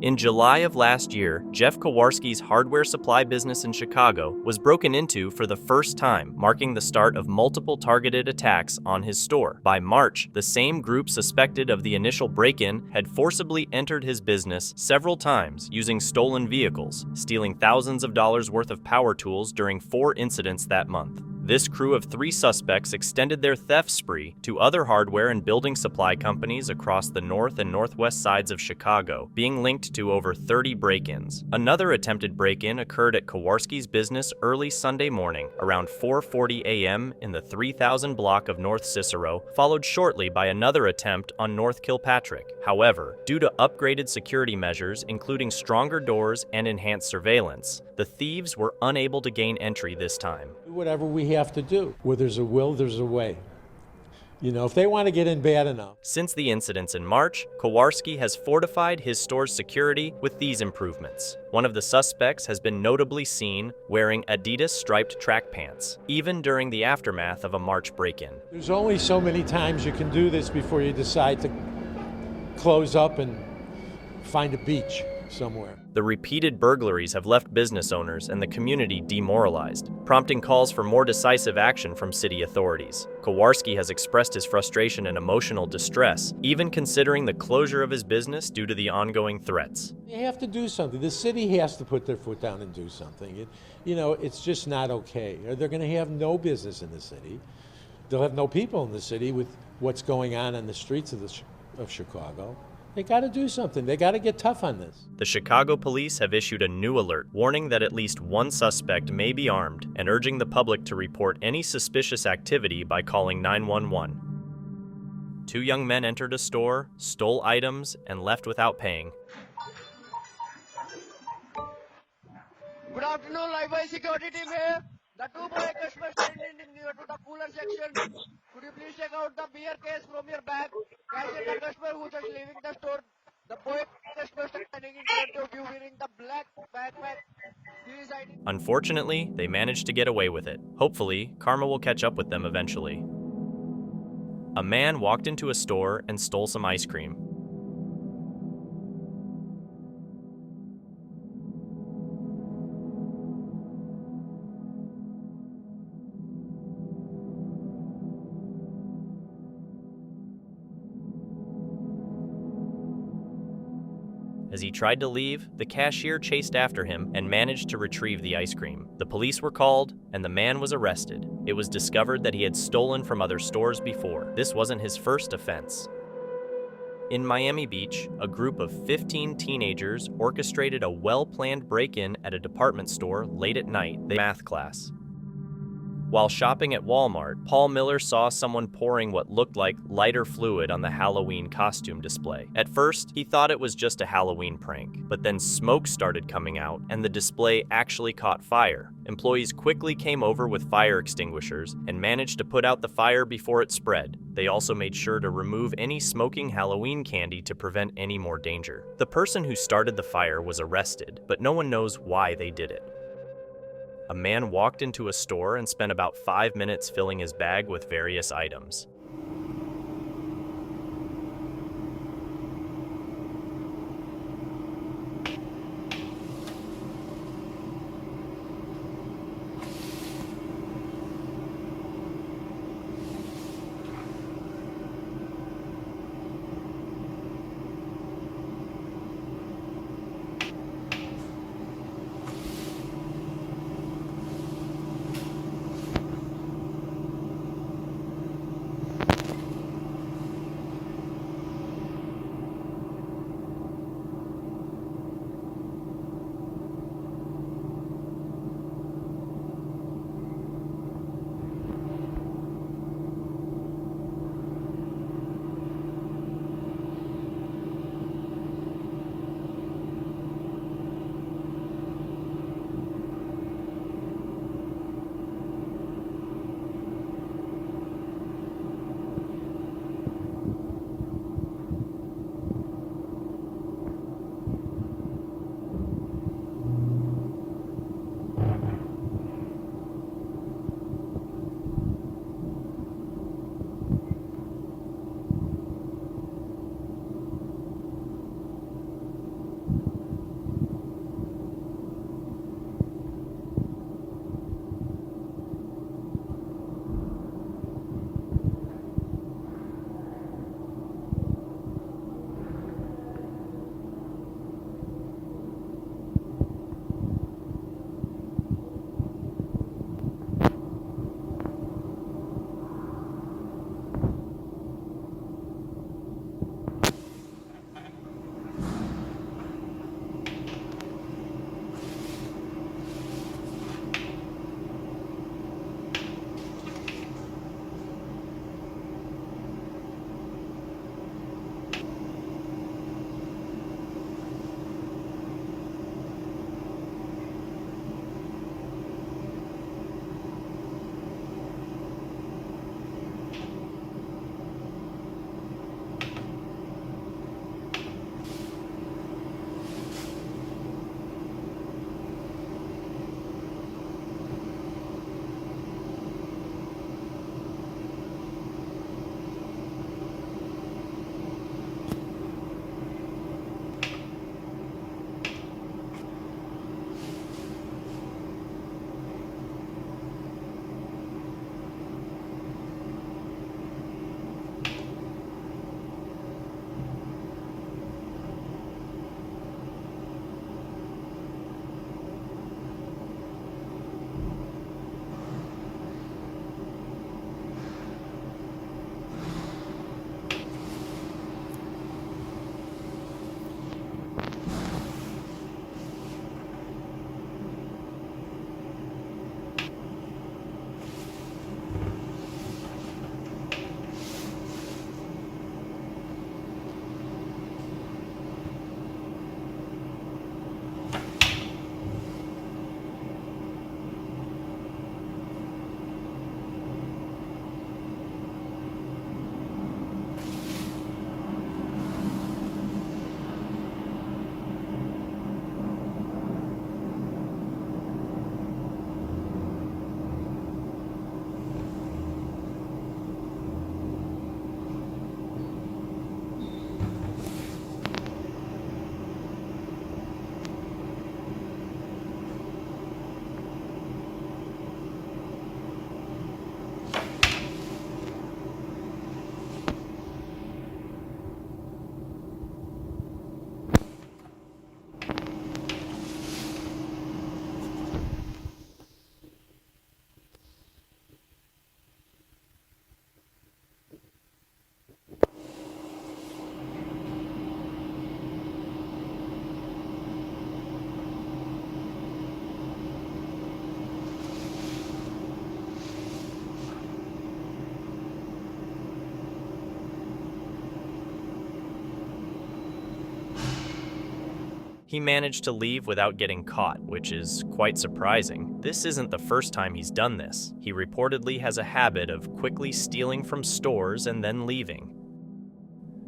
In July of last year, Jeff Kowarski's hardware supply business in Chicago was broken into for the first time, marking the start of multiple targeted attacks on his store. By March, the same group suspected of the initial break-in had forcibly entered his business several times using stolen vehicles, stealing thousands of dollars worth of power tools during 4 incidents that month. This crew of 3 suspects extended their theft spree to other hardware and building supply companies across the north and northwest sides of Chicago, being linked to over 30 break-ins. Another attempted break-in occurred at Kowarski's business early Sunday morning, around 4:40 a.m. in the 3000 block of North Cicero, followed shortly by another attempt on North Kilpatrick. However, due to upgraded security measures, including stronger doors and enhanced surveillance, the thieves were unable to gain entry this time. Do whatever we have to do. Where there's a will, there's a way. You know, if they want to get in bad enough. Since the incidents in March, Kowarski has fortified his store's security with these improvements. One of the suspects has been notably seen wearing Adidas striped track pants, even during the aftermath of a March break-in. There's only so many times you can do this before you decide to close up and find a beach somewhere. The repeated burglaries have left business owners and the community demoralized, prompting calls for more decisive action from city authorities. Kowarski has expressed his frustration and emotional distress, even considering the closure of his business due to the ongoing threats. They have to do something. The city has to put their foot down and do something. It's just not okay. They're going to have no business in the city. They'll have no people in the city with what's going on the streets of Chicago. They got to do something. They got to get tough on this. The Chicago police have issued a new alert, warning that at least one suspect may be armed and urging the public to report any suspicious activity by calling 911. 2 young men entered a store, stole items, and left without paying. Good afternoon, Live security team here. The 2 boy customers standing near to the cooler section. Could you please check out the beer case from your bag? Catch the customer who just leaving the store. The boy customer standing in front of you wearing the black backpack. Unfortunately, they managed to get away with it. Hopefully, karma will catch up with them eventually. A man walked into a store and stole some ice cream. As he tried to leave, the cashier chased after him and managed to retrieve the ice cream. The police were called, and the man was arrested. It was discovered that he had stolen from other stores before. This wasn't his first offense. In Miami Beach, a group of 15 teenagers orchestrated a well-planned break-in at a department store late at night, math class. While shopping at Walmart, Paul Miller saw someone pouring what looked like lighter fluid on the Halloween costume display. At first, he thought it was just a Halloween prank, but then smoke started coming out and the display actually caught fire. Employees quickly came over with fire extinguishers and managed to put out the fire before it spread. They also made sure to remove any smoking Halloween candy to prevent any more danger. The person who started the fire was arrested, but no one knows why they did it. A man walked into a store and spent about 5 minutes filling his bag with various items. He managed to leave without getting caught, which is quite surprising. This isn't the first time he's done this. He reportedly has a habit of quickly stealing from stores and then leaving.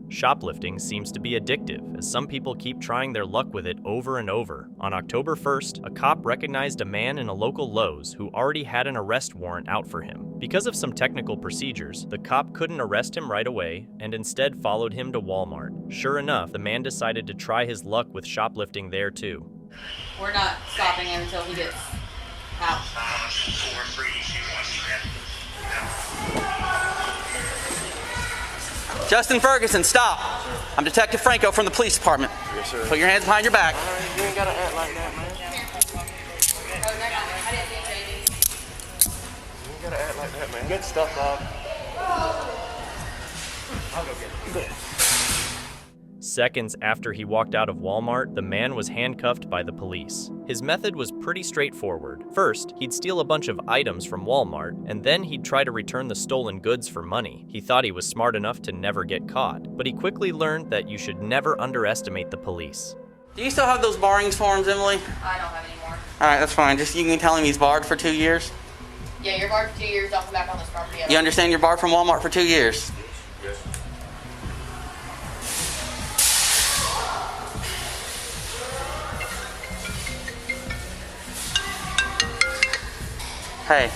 Shoplifting seems to be addictive, as some people keep trying their luck with it over and over. On October 1st, a cop recognized a man in a local Lowe's who already had an arrest warrant out for him. Because of some technical procedures, the cop couldn't arrest him right away and instead followed him to Walmart. Sure enough, the man decided to try his luck with shoplifting there too. We're not stopping him until he gets out. Justin Ferguson, stop. I'm Detective Franco from the police department. Yes, sir. Put your hands behind your back. You ain't gotta act like that, man. You ain't gotta act like that, man. Good stuff, Bob. I'll go get it. Seconds after he walked out of Walmart, the man was handcuffed by the police. His method was pretty straightforward. First, he'd steal a bunch of items from Walmart, and then he'd try to return the stolen goods for money. He thought he was smart enough to never get caught, but he quickly learned that you should never underestimate the police. Do you still have those barring forms, Emily? I don't have any more. All right, that's fine. Just you can tell him he's barred for 2 years. Yeah, you're barred for 2 years. Don't come back on this property ever. You understand you're barred from Walmart for 2 years? Yes. Hey.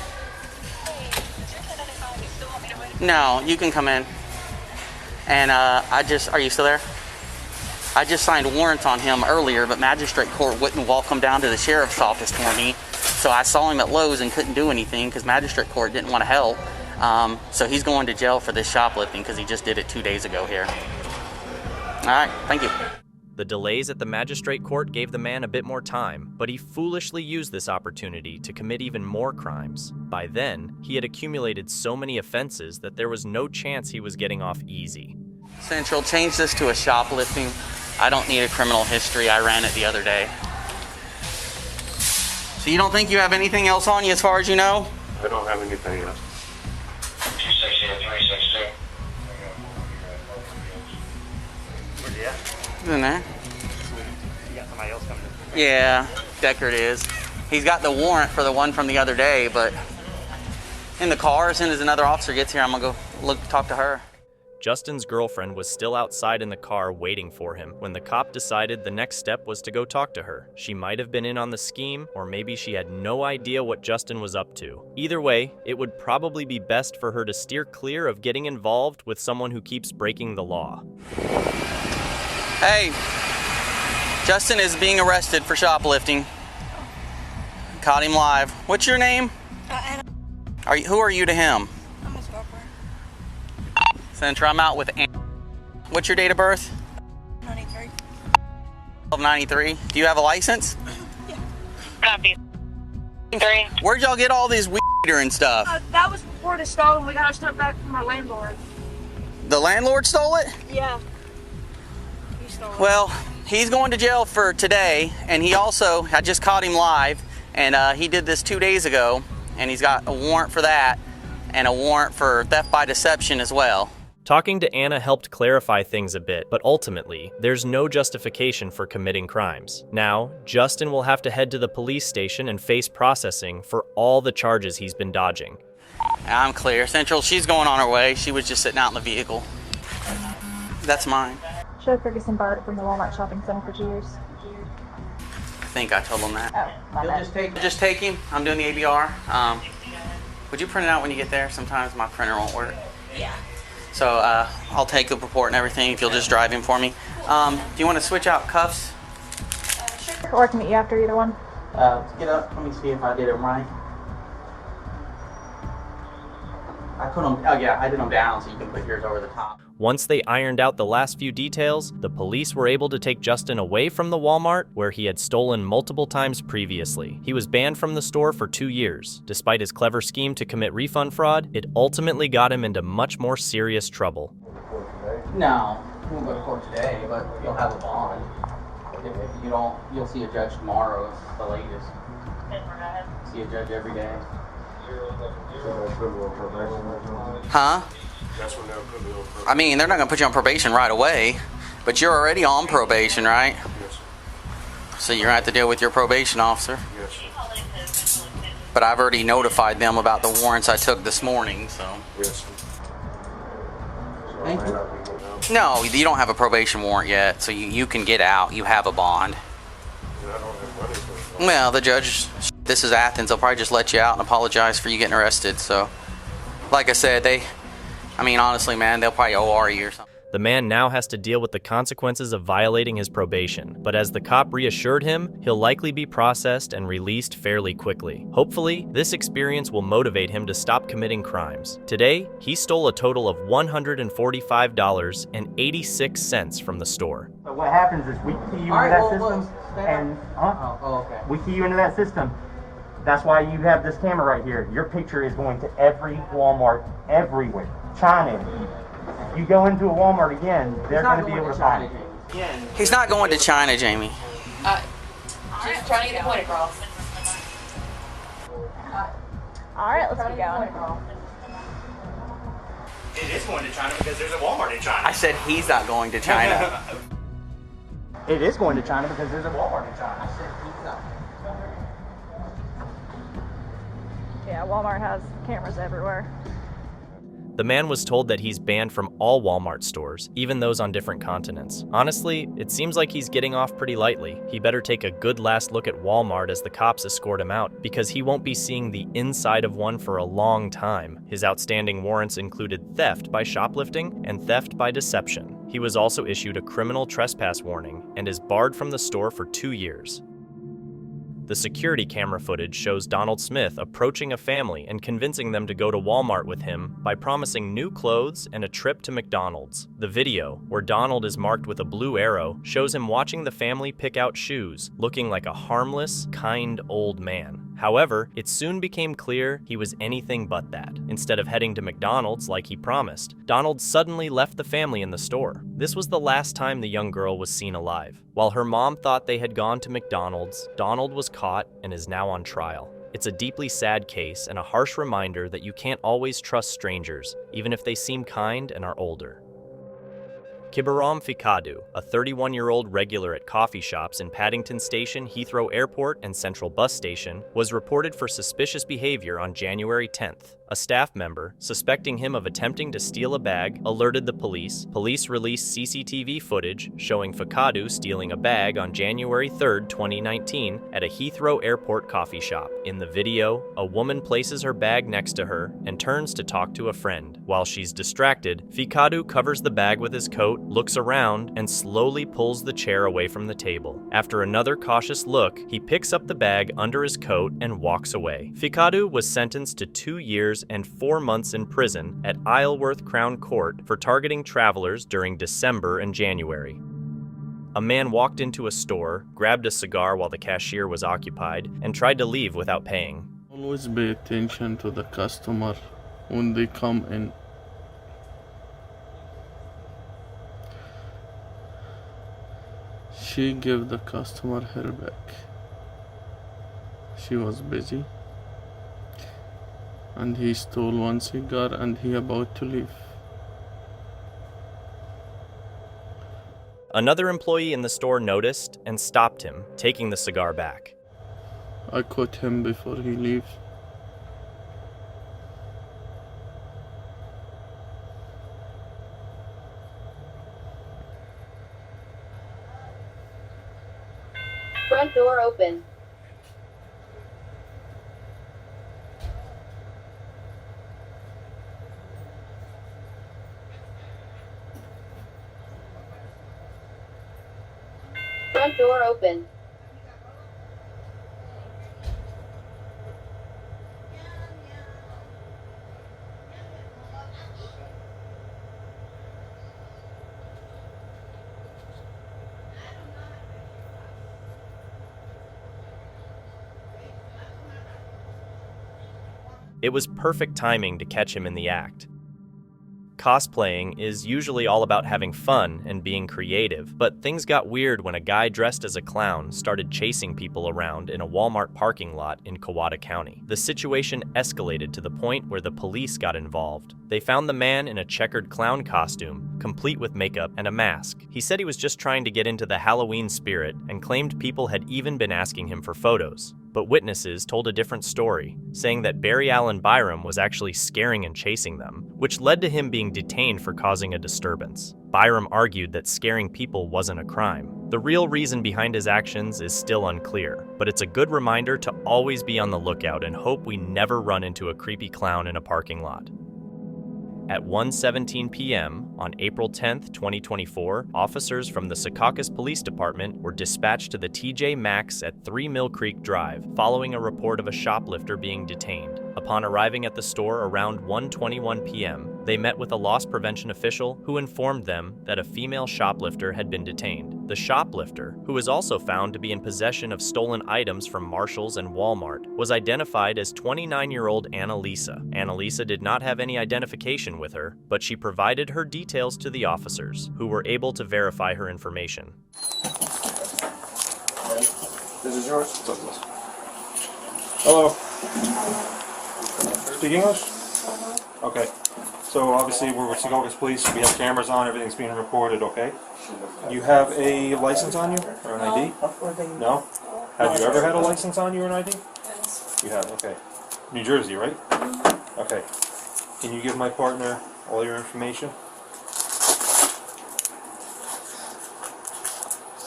No, you can come in. And are you still there? I just signed warrants on him earlier, but magistrate court wouldn't walk him down to the sheriff's office for me. So I saw him at Lowe's and couldn't do anything because magistrate court didn't want to help. So he's going to jail for this shoplifting because he just did it 2 days ago here. All right, thank you. The delays at the magistrate court gave the man a bit more time, but he foolishly used this opportunity to commit even more crimes. By then, he had accumulated so many offenses that there was no chance he was getting off easy. Central, change this to a shoplifting. I don't need a criminal history. I ran it the other day. So you don't think you have anything else on you as far as you know? I don't have anything else. 268, 362. Where's he at? He's in there. You got somebody else coming in? Yeah, Deckard is. He's got the warrant for the one from the other day, but in the car, as soon as another officer gets here, I'm gonna go talk to her. Justin's girlfriend was still outside in the car waiting for him when the cop decided the next step was to go talk to her. She might have been in on the scheme, or maybe she had no idea what Justin was up to. Either way, it would probably be best for her to steer clear of getting involved with someone who keeps breaking the law. Hey, Justin is being arrested for shoplifting. Caught him live. What's your name? Anna. Who are you to him? I'm his girlfriend. Centra, I'm out with Anna. What's your date of birth? 93. 93. Do you have a license? Yeah. Copy. 3. Where'd y'all get all this weeder and stuff? That was before the stolen. We got our stuff back from our landlord. The landlord stole it? Yeah. He stole it. Well, he's going to jail for today, and I just caught him live, and he did this 2 days ago, and he's got a warrant for that, and a warrant for theft by deception as well. Talking to Anna helped clarify things a bit, but ultimately, there's no justification for committing crimes. Now, Justin will have to head to the police station and face processing for all the charges he's been dodging. I'm clear. Central, she's going on her way. She was just sitting out in the vehicle. That's mine. Sheriff Ferguson barred it from the Walmart shopping center for 2 years. I think I told him that. Oh, my bad. Just take him. I'm doing the ABR. Would you print it out when you get there? Sometimes my printer won't work. Yeah. So I'll take the report and everything if you'll just drive him for me. Do you want to switch out cuffs? Sure. Or I can meet you after either one. Get up. Let me see if I did it right. I put them. Oh yeah, I did them down so you can put yours over the top. Once they ironed out the last few details, the police were able to take Justin away from the Walmart where he had stolen multiple times previously. He was banned from the store for 2 years. Despite his clever scheme to commit refund fraud, it ultimately got him into much more serious trouble. No, you won't go to court today, but you'll have a bond. If you don't, you'll see a judge tomorrow. It's the latest. See a judge every day. Huh? That's when they'll put me on probation. I mean, they're not going to put you on probation right away, but you're already on probation, right? Yes. So you're going to have to deal with your probation officer. Yes. But I've already notified them about the warrants I took this morning, so. Yes. Thank you. No, you don't have a probation warrant yet, so you can get out. You have a bond. Well, the judge, this is Athens, they'll probably just let you out and apologize for you getting arrested. So, like I said, honestly, man, they'll probably OR you or something. The man now has to deal with the consequences of violating his probation, but as the cop reassured him, he'll likely be processed and released fairly quickly. Hopefully, this experience will motivate him to stop committing crimes. Today, he stole a total of $145.86 from the store. So what happens is we key you into that system, and okay. we key you into that system. That's why you have this camera right here. Your picture is going to every Walmart, everywhere. China. If you go into a Walmart again, they're going to be able to find it. He's not going to China, Jamie. Just trying to get a point across. Alright, let's keep going. It is going to China because there's a Walmart in China. I said he's not going to China. It is going to China because there's a Walmart in China. I said he's not. Yeah, Walmart has cameras everywhere. The man was told that he's banned from all Walmart stores, even those on different continents. Honestly, it seems like he's getting off pretty lightly. He better take a good last look at Walmart as the cops escort him out, because he won't be seeing the inside of one for a long time. His outstanding warrants included theft by shoplifting and theft by deception. He was also issued a criminal trespass warning and is barred from the store for 2 years. The security camera footage shows Donald Smith approaching a family and convincing them to go to Walmart with him by promising new clothes and a trip to McDonald's. The video, where Donald is marked with a blue arrow, shows him watching the family pick out shoes, looking like a harmless, kind old man. However, it soon became clear he was anything but that. Instead of heading to McDonald's like he promised, Donald suddenly left the family in the store. This was the last time the young girl was seen alive. While her mom thought they had gone to McDonald's, Donald was caught and is now on trial. It's a deeply sad case and a harsh reminder that you can't always trust strangers, even if they seem kind and are older. Kibaram Fikadu, a 31-year-old regular at coffee shops in Paddington Station, Heathrow Airport, and Central Bus Station, was reported for suspicious behavior on January 10th. A staff member, suspecting him of attempting to steal a bag, alerted the police. Police released CCTV footage showing Fikadu stealing a bag on January 3rd, 2019, at a Heathrow Airport coffee shop. In the video, a woman places her bag next to her and turns to talk to a friend. While she's distracted, Fikadu covers the bag with his coat, looks around, and slowly pulls the chair away from the table. After another cautious look, he picks up the bag under his coat and walks away. Fikadu was sentenced to 2 years and 4 months in prison at Isleworth Crown Court for targeting travelers during December and January. A man walked into a store, grabbed a cigar while the cashier was occupied, and tried to leave without paying. Always pay attention to the customer when they come in. She gave the customer her back. She was busy. And he stole one cigar and he about to leave. Another employee in the store noticed and stopped him, taking the cigar back. I caught him before he leaves. Front door open. Front door open. It was perfect timing to catch him in the act. Cosplaying is usually all about having fun and being creative, but things got weird when a guy dressed as a clown started chasing people around in a Walmart parking lot in Kewada County. The situation escalated to the point where the police got involved. They found the man in a checkered clown costume, complete with makeup and a mask. He said he was just trying to get into the Halloween spirit and claimed people had even been asking him for photos. But witnesses told a different story, saying that Barry Allen Byram was actually scaring and chasing them, which led to him being detained for causing a disturbance. Byram argued that scaring people wasn't a crime. The real reason behind his actions is still unclear, but it's a good reminder to always be on the lookout and hope we never run into a creepy clown in a parking lot. At 1:17 p.m. on April 10, 2024, officers from the Secaucus Police Department were dispatched to the TJ Maxx at 3 Mill Creek Drive, following a report of a shoplifter being detained. Upon arriving at the store around 1:21 p.m., they met with a loss prevention official who informed them that a female shoplifter had been detained. The shoplifter, who was also found to be in possession of stolen items from Marshalls and Walmart, was identified as 29-year-old Annalisa. Annalisa did not have any identification with her, but she provided her details to the officers, who were able to verify her information. This is yours? Hello. Speak English? Okay. So obviously we're with Secaucus Police. We have cameras on. Everything's being recorded, okay? You have a license on you? Or an ID? No? Have you ever had a license on you or an ID? Yes. You have, okay. New Jersey, right? Okay. Can you give my partner all your information?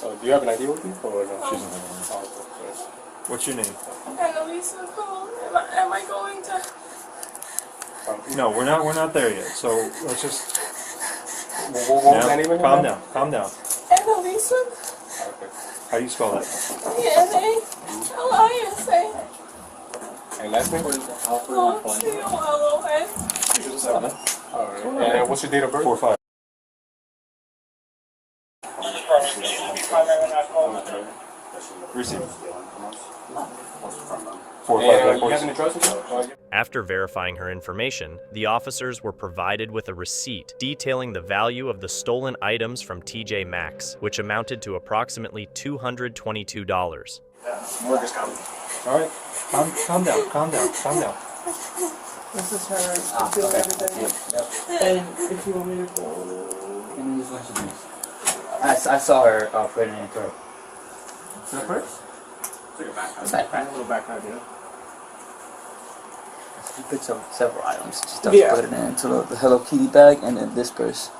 Do you have an ID with you? Or no? She's not. What's your name? Annalisa Cole. Am I going to... No, we're not there yet. So let's just calm down. Annalisa? Okay. How do you spell that? Annalisa. And last name? C-O-L-O-N. Alright. And what's your date of birth? 4-5. Receive. After verifying her information, the officers were provided with a receipt detailing the value of the stolen items from TJ Maxx, which amounted to approximately $222. Work is coming. Alright, calm down. This is her doing everything. And if you want me to go... I saw her put it in her. Is that a purse? It's like a backpack. A little backpack, yeah. She picked up several items. She starts putting it into the Hello Kitty bag and then this purse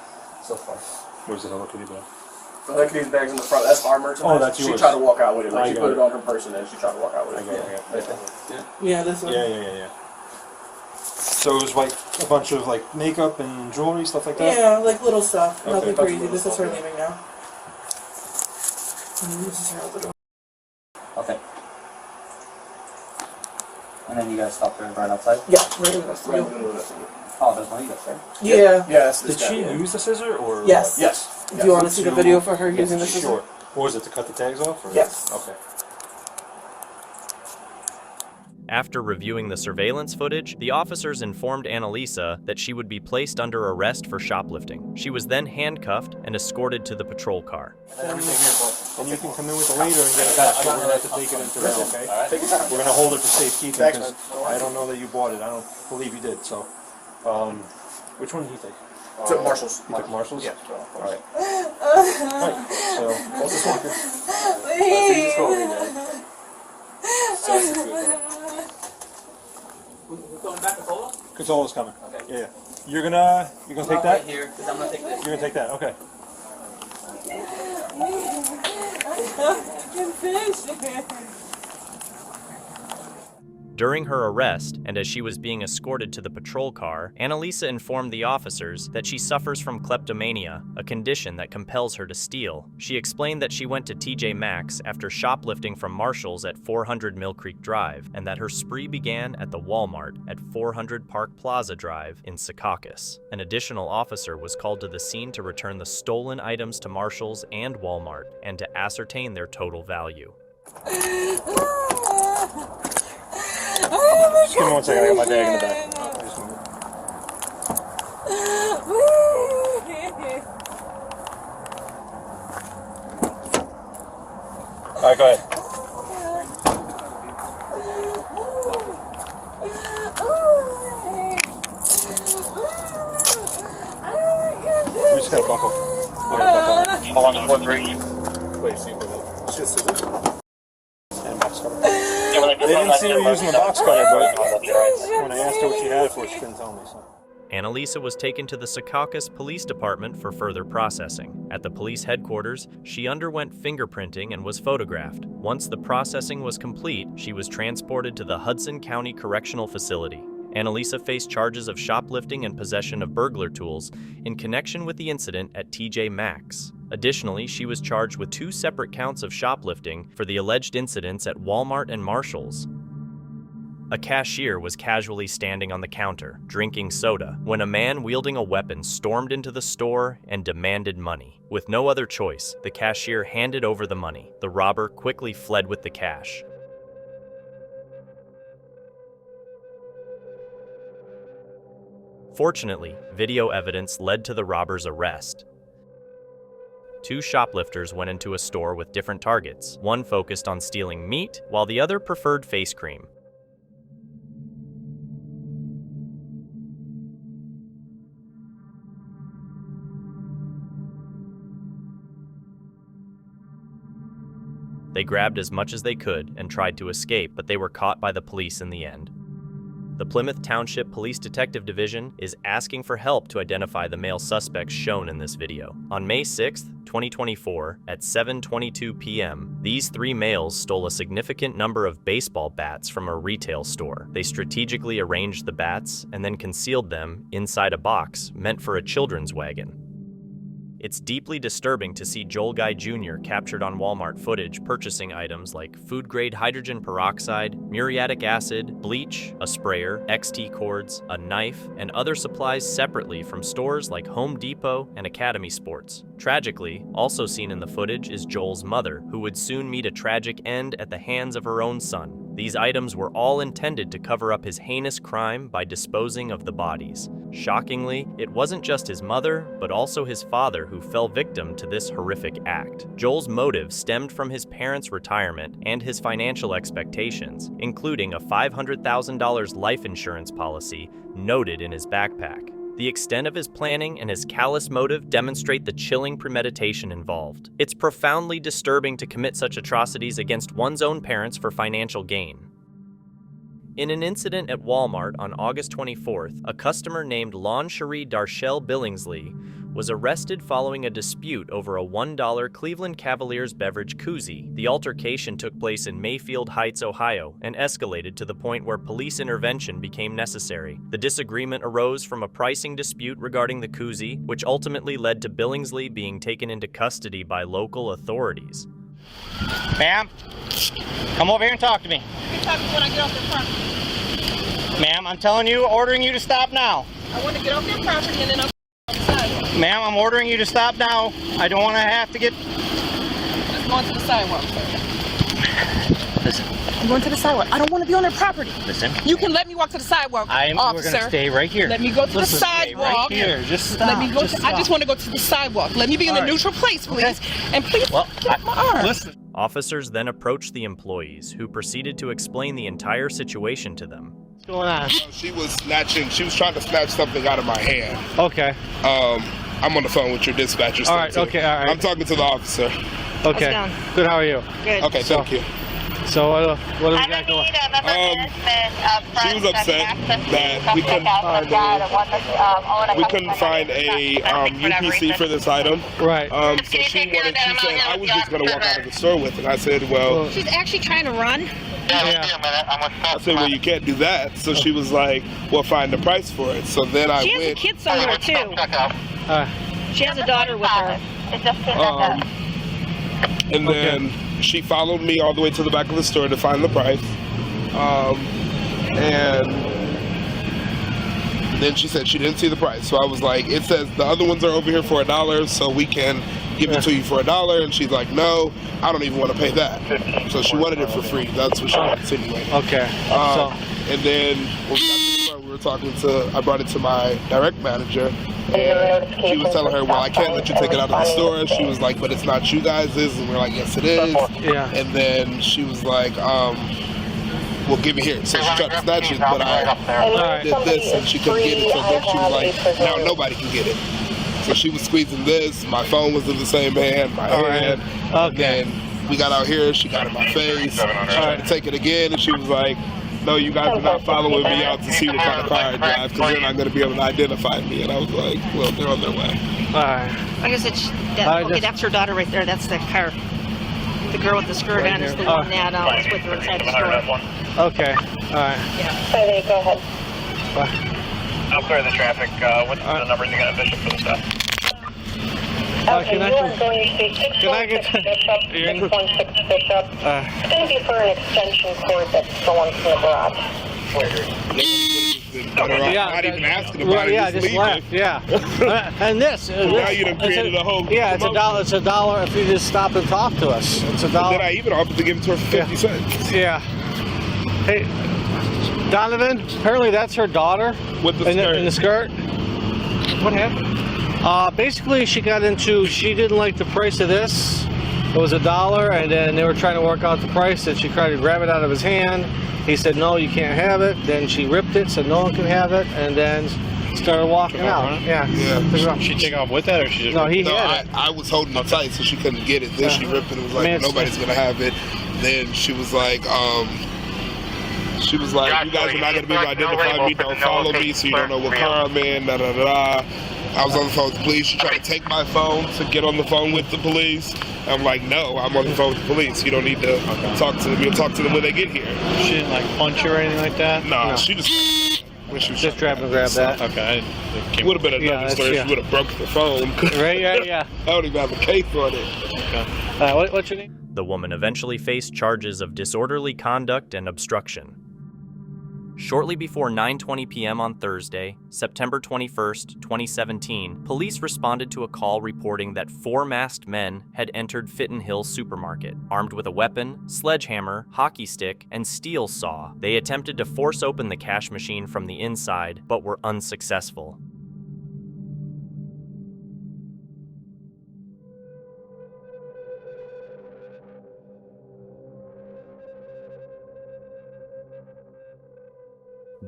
so far. Where's the Hello Kitty bag? The Hello Kitty's bag's in the front. That's our merchandise. Oh, that's yours. She tried to walk out with it. Like she got put it. it on her purse and then she tried to walk out with it. Yeah, this one. Yeah. So it was like a bunch of like makeup and jewelry, stuff like that? Yeah, like little stuff. Okay, Nothing that's crazy. little This is her stuff. leaving now. And this is her at the door. Okay. And then you guys stop her right outside? Yeah, right in the vestibule. Oh, there's one you guys there? Yeah. Yes. Did she use the scissor or? Yes. Yes. Do you want to see the video for her using the scissor? Sure. What was it, to cut the tags off? Or? Yes. Okay. After reviewing the surveillance footage, the officers informed Annalisa that she would be placed under arrest for shoplifting. She was then handcuffed and escorted to the patrol car. And you can come in with it later and get it back. We're going to have to take it into there, okay? We're going to hold it for safekeeping because I don't know that you bought it. I don't believe you did. So, which one did you take? Took Marshalls. You took Marshalls? Yeah. All right. Right. So, what's this one? Please. We're going back to Cola? Consola's coming. Okay. Yeah. You're gonna take that? Right here, because I'm gonna take this. You're gonna take that. Okay. During her arrest, and as she was being escorted to the patrol car, Annalisa informed the officers that she suffers from kleptomania, a condition that compels her to steal. She explained that she went to TJ Maxx after shoplifting from Marshalls at 400 Mill Creek Drive, and that her spree began at the Walmart at 400 Park Plaza Drive in Secaucus. An additional officer was called to the scene to return the stolen items to Marshalls and Walmart, and to ascertain their total value. Just give me 1 second, I got my bag in the back. Alright, go ahead. We just gotta buckle. Hold on, 4-3. Wait, see for that. It's just a and box cutter. Yeah, when I They didn't see her using the box cutter, but when I asked her what she had it for, she couldn't tell me. So. Annalisa was taken to the Secaucus Police Department for further processing. At the police headquarters, she underwent fingerprinting and was photographed. Once the processing was complete, she was transported to the Hudson County Correctional Facility. Annalisa faced charges of shoplifting and possession of burglar tools in connection with the incident at TJ Maxx. Additionally, she was charged with 2 separate counts of shoplifting for the alleged incidents at Walmart and Marshall's. A cashier was casually standing on the counter, drinking soda, when a man wielding a weapon stormed into the store and demanded money. With no other choice, the cashier handed over the money. The robber quickly fled with the cash. Fortunately, video evidence led to the robber's arrest. 2 shoplifters went into a store with different targets. One focused on stealing meat, while the other preferred face cream. They grabbed as much as they could and tried to escape, but they were caught by the police in the end. The Plymouth Township Police Detective Division is asking for help to identify the male suspects shown in this video. On May 6, 2024, at 7:22 p.m., these 3 males stole a significant number of baseball bats from a retail store. They strategically arranged the bats and then concealed them inside a box meant for a children's wagon. It's deeply disturbing to see Joel Guy Jr. captured on Walmart footage purchasing items like food-grade hydrogen peroxide, muriatic acid, bleach, a sprayer, XT cords, a knife, and other supplies separately from stores like Home Depot and Academy Sports. Tragically, also seen in the footage is Joel's mother, who would soon meet a tragic end at the hands of her own son. These items were all intended to cover up his heinous crime by disposing of the bodies. Shockingly, it wasn't just his mother, but also his father who fell victim to this horrific act. Joel's motive stemmed from his parents' retirement and his financial expectations, including a $500,000 life insurance policy noted in his backpack. The extent of his planning and his callous motive demonstrate the chilling premeditation involved. It's profoundly disturbing to commit such atrocities against one's own parents for financial gain. In an incident at Walmart on August 24th, a customer named Lon Cherie Darshell Billingsley was arrested following a dispute over a $1 Cleveland Cavaliers beverage koozie. The altercation took place in Mayfield Heights, Ohio, and escalated to the point where police intervention became necessary. The disagreement arose from a pricing dispute regarding the koozie, which ultimately led to Billingsley being taken into custody by local authorities. Ma'am, come over here and talk to me. You talk to me when I get off their property. Ma'am, I'm telling you, ordering you to stop now. I want to get off their property and then I'll on the sidewalk. Ma'am, I'm ordering you to stop now. I don't want to have to get... Just going to the sidewalk. Listen. I'm going to the sidewalk. I don't want to be on their property. Listen. You can let me walk to the sidewalk, We're officer. going to stay right here. Let me go to the sidewalk. Stay right here. Just stop. Let me go I just want to go to the sidewalk. Let me be in a neutral place, please. Okay. And please get my arm. Listen. Officers then approached the employees, who proceeded to explain the entire situation to them. What's going on? She was trying to snatch something out of my hand. Okay. I'm on the phone with your dispatcher. All right, okay, all right. I'm talking to the officer. Okay. Good, how are you? Good. Okay, thank you. So what do we got going? She was upset that we couldn't find a UPC for this item. Right. So she said I was just going to walk out of the store with it. I said, well... She's actually trying to run. Yeah. I said, well, you can't do that. So she was like, well, find the price for it. So then I went... She has a kid somewhere, too. She has a daughter with her. And then she followed me all the way to the back of the store to find the price. And then she said she didn't see the price. So I was like, it says the other ones are over here for $1, so we can give it to you for $1. And she's like, no, I don't even want to pay that. So she wanted it for free. That's what she insinuated. Okay. And then when we got to the store, we were talking to, I brought it to my direct manager, And she was telling her, well, I can't let you take it out of the store. She was like, but it's not you guys'. And we're like, yes, it is. Yeah. And then she was like, well, give it here. So she tried to snatch it, but I did this and she couldn't get it. So then she was like, now nobody can get it. So she was squeezing this. My phone was in the same hand, my hand. Okay. And we got out here. She got in my face. She tried to take it again, and she was like, no, you guys are not following me out to see what kind of car I drive because you're not going to be able to identify me. And I was like, well, they're on their way. Alright. Like I said, okay, that's her daughter right there. That's the car. The girl with the skirt on is the one that was with her inside the store. Okay. Alright. Yeah. Go ahead. I'll clear the traffic. What's the numbers you got, Bishop, for the stop? Okay, can you are going to be 616 Bishop, 616 Bishop. It's going to be for an extension cord that's going to the garage. Not even asking about it, Yeah, just just left. Yeah. And this. Now you done created a whole. Yeah, it's $1. It's $1 if you just stop and talk to us. It's $1. And then I even offered to give it to her for 50 cents. Yeah. Hey, Donovan. Apparently that's her daughter. With the skirt. In the skirt. What happened? Basically, she didn't like the price of this. It was $1, and then they were trying to work out the price, and she tried to grab it out of his hand. He said, no, you can't have it. Then she ripped it, said no one can have it, and then started walking out. Yeah. She take off with that, or she just... No, he had it. I was holding it tight so she couldn't get it. Then she ripped it and was like, nobody's going to have it. Then she was like, you guys are not going to be able to identify me, don't follow me, so you don't know what car I'm in, da-da-da-da. I was on the phone with the police. She tried to take my phone to get on the phone with the police. I'm like, no, I'm on the phone with the police. You don't need to talk to them. You'll talk to them when they get here. She didn't like punch you or anything like that? No. She just... When she was just grab that. Okay. It would have been another story if she would have broken the phone. Right, yeah. I don't even have a case on it. Okay. What's your name? The woman eventually faced charges of disorderly conduct and obstruction. Shortly before 9:20 p.m. on Thursday, September 21st, 2017, police responded to a call reporting that 4 masked men had entered Fitton Hill Supermarket. Armed with a weapon, sledgehammer, hockey stick, and steel saw, they attempted to force open the cash machine from the inside, but were unsuccessful.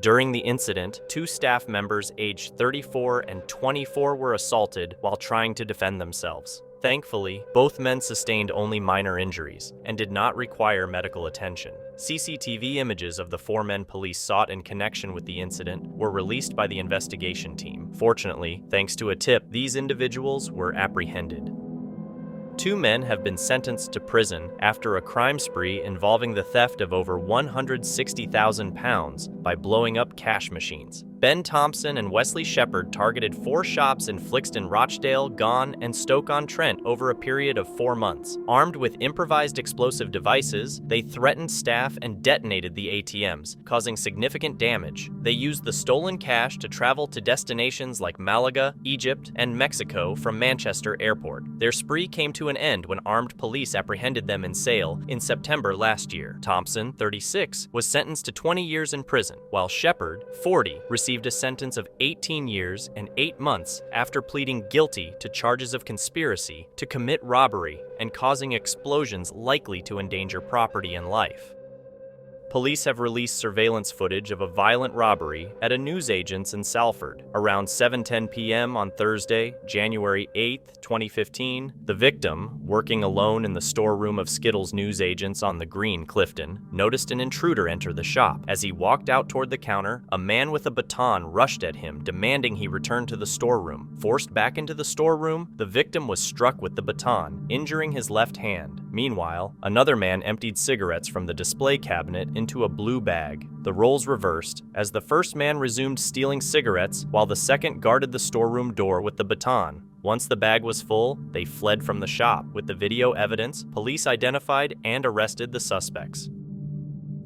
During the incident, 2 staff members aged 34 and 24 were assaulted while trying to defend themselves. Thankfully, both men sustained only minor injuries and did not require medical attention. CCTV images of the 4 men police sought in connection with the incident were released by the investigation team. Fortunately, thanks to a tip, these individuals were apprehended. 2 men have been sentenced to prison after a crime spree involving the theft of over £160,000 by blowing up cash machines. Ben Thompson and Wesley Shepard targeted 4 shops in Flixton, Rochdale, Gone, and Stoke-on-Trent over a period of 4 months. Armed with improvised explosive devices, they threatened staff and detonated the ATMs, causing significant damage. They used the stolen cash to travel to destinations like Malaga, Egypt, and Mexico from Manchester Airport. Their spree came to an end when armed police apprehended them in Sale in September last year. Thompson, 36, was sentenced to 20 years in prison, while Shepard, 40, received a sentence of 18 years and 8 months after pleading guilty to charges of conspiracy to commit robbery and causing explosions likely to endanger property and life. Police have released surveillance footage of a violent robbery at a newsagent's in Salford. Around 7:10 p.m. on Thursday, January 8, 2015, the victim, working alone in the storeroom of Skittles newsagents on the Green, Clifton, noticed an intruder enter the shop. As he walked out toward the counter, a man with a baton rushed at him, demanding he return to the storeroom. Forced back into the storeroom, the victim was struck with the baton, injuring his left hand. Meanwhile, another man emptied cigarettes from the display cabinet into a blue bag. The roles reversed, as the first man resumed stealing cigarettes while the second guarded the storeroom door with the baton. Once the bag was full, they fled from the shop. With the video evidence, police identified and arrested the suspects.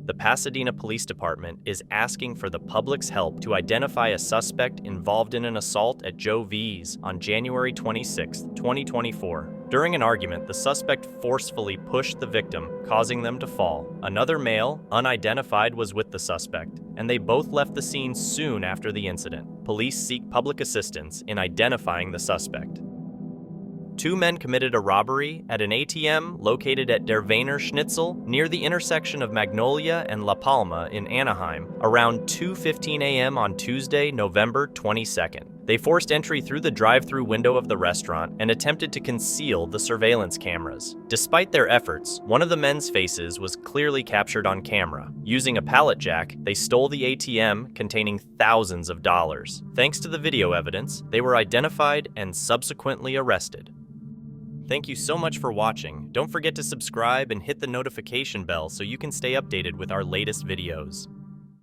The Pasadena Police Department is asking for the public's help to identify a suspect involved in an assault at Joe V's on January 26, 2024. During an argument, the suspect forcefully pushed the victim, causing them to fall. Another male, unidentified, was with the suspect, and they both left the scene soon after the incident. Police seek public assistance in identifying the suspect. 2 men committed a robbery at an ATM located at Der Wiener Schnitzel near the intersection of Magnolia and La Palma in Anaheim around 2:15 a.m. on Tuesday, November 22nd. They forced entry through the drive-through window of the restaurant and attempted to conceal the surveillance cameras. Despite their efforts, one of the men's faces was clearly captured on camera. Using a pallet jack, they stole the ATM containing thousands of dollars. Thanks to the video evidence, they were identified and subsequently arrested. Thank you so much for watching. Don't forget to subscribe and hit the notification bell so you can stay updated with our latest videos.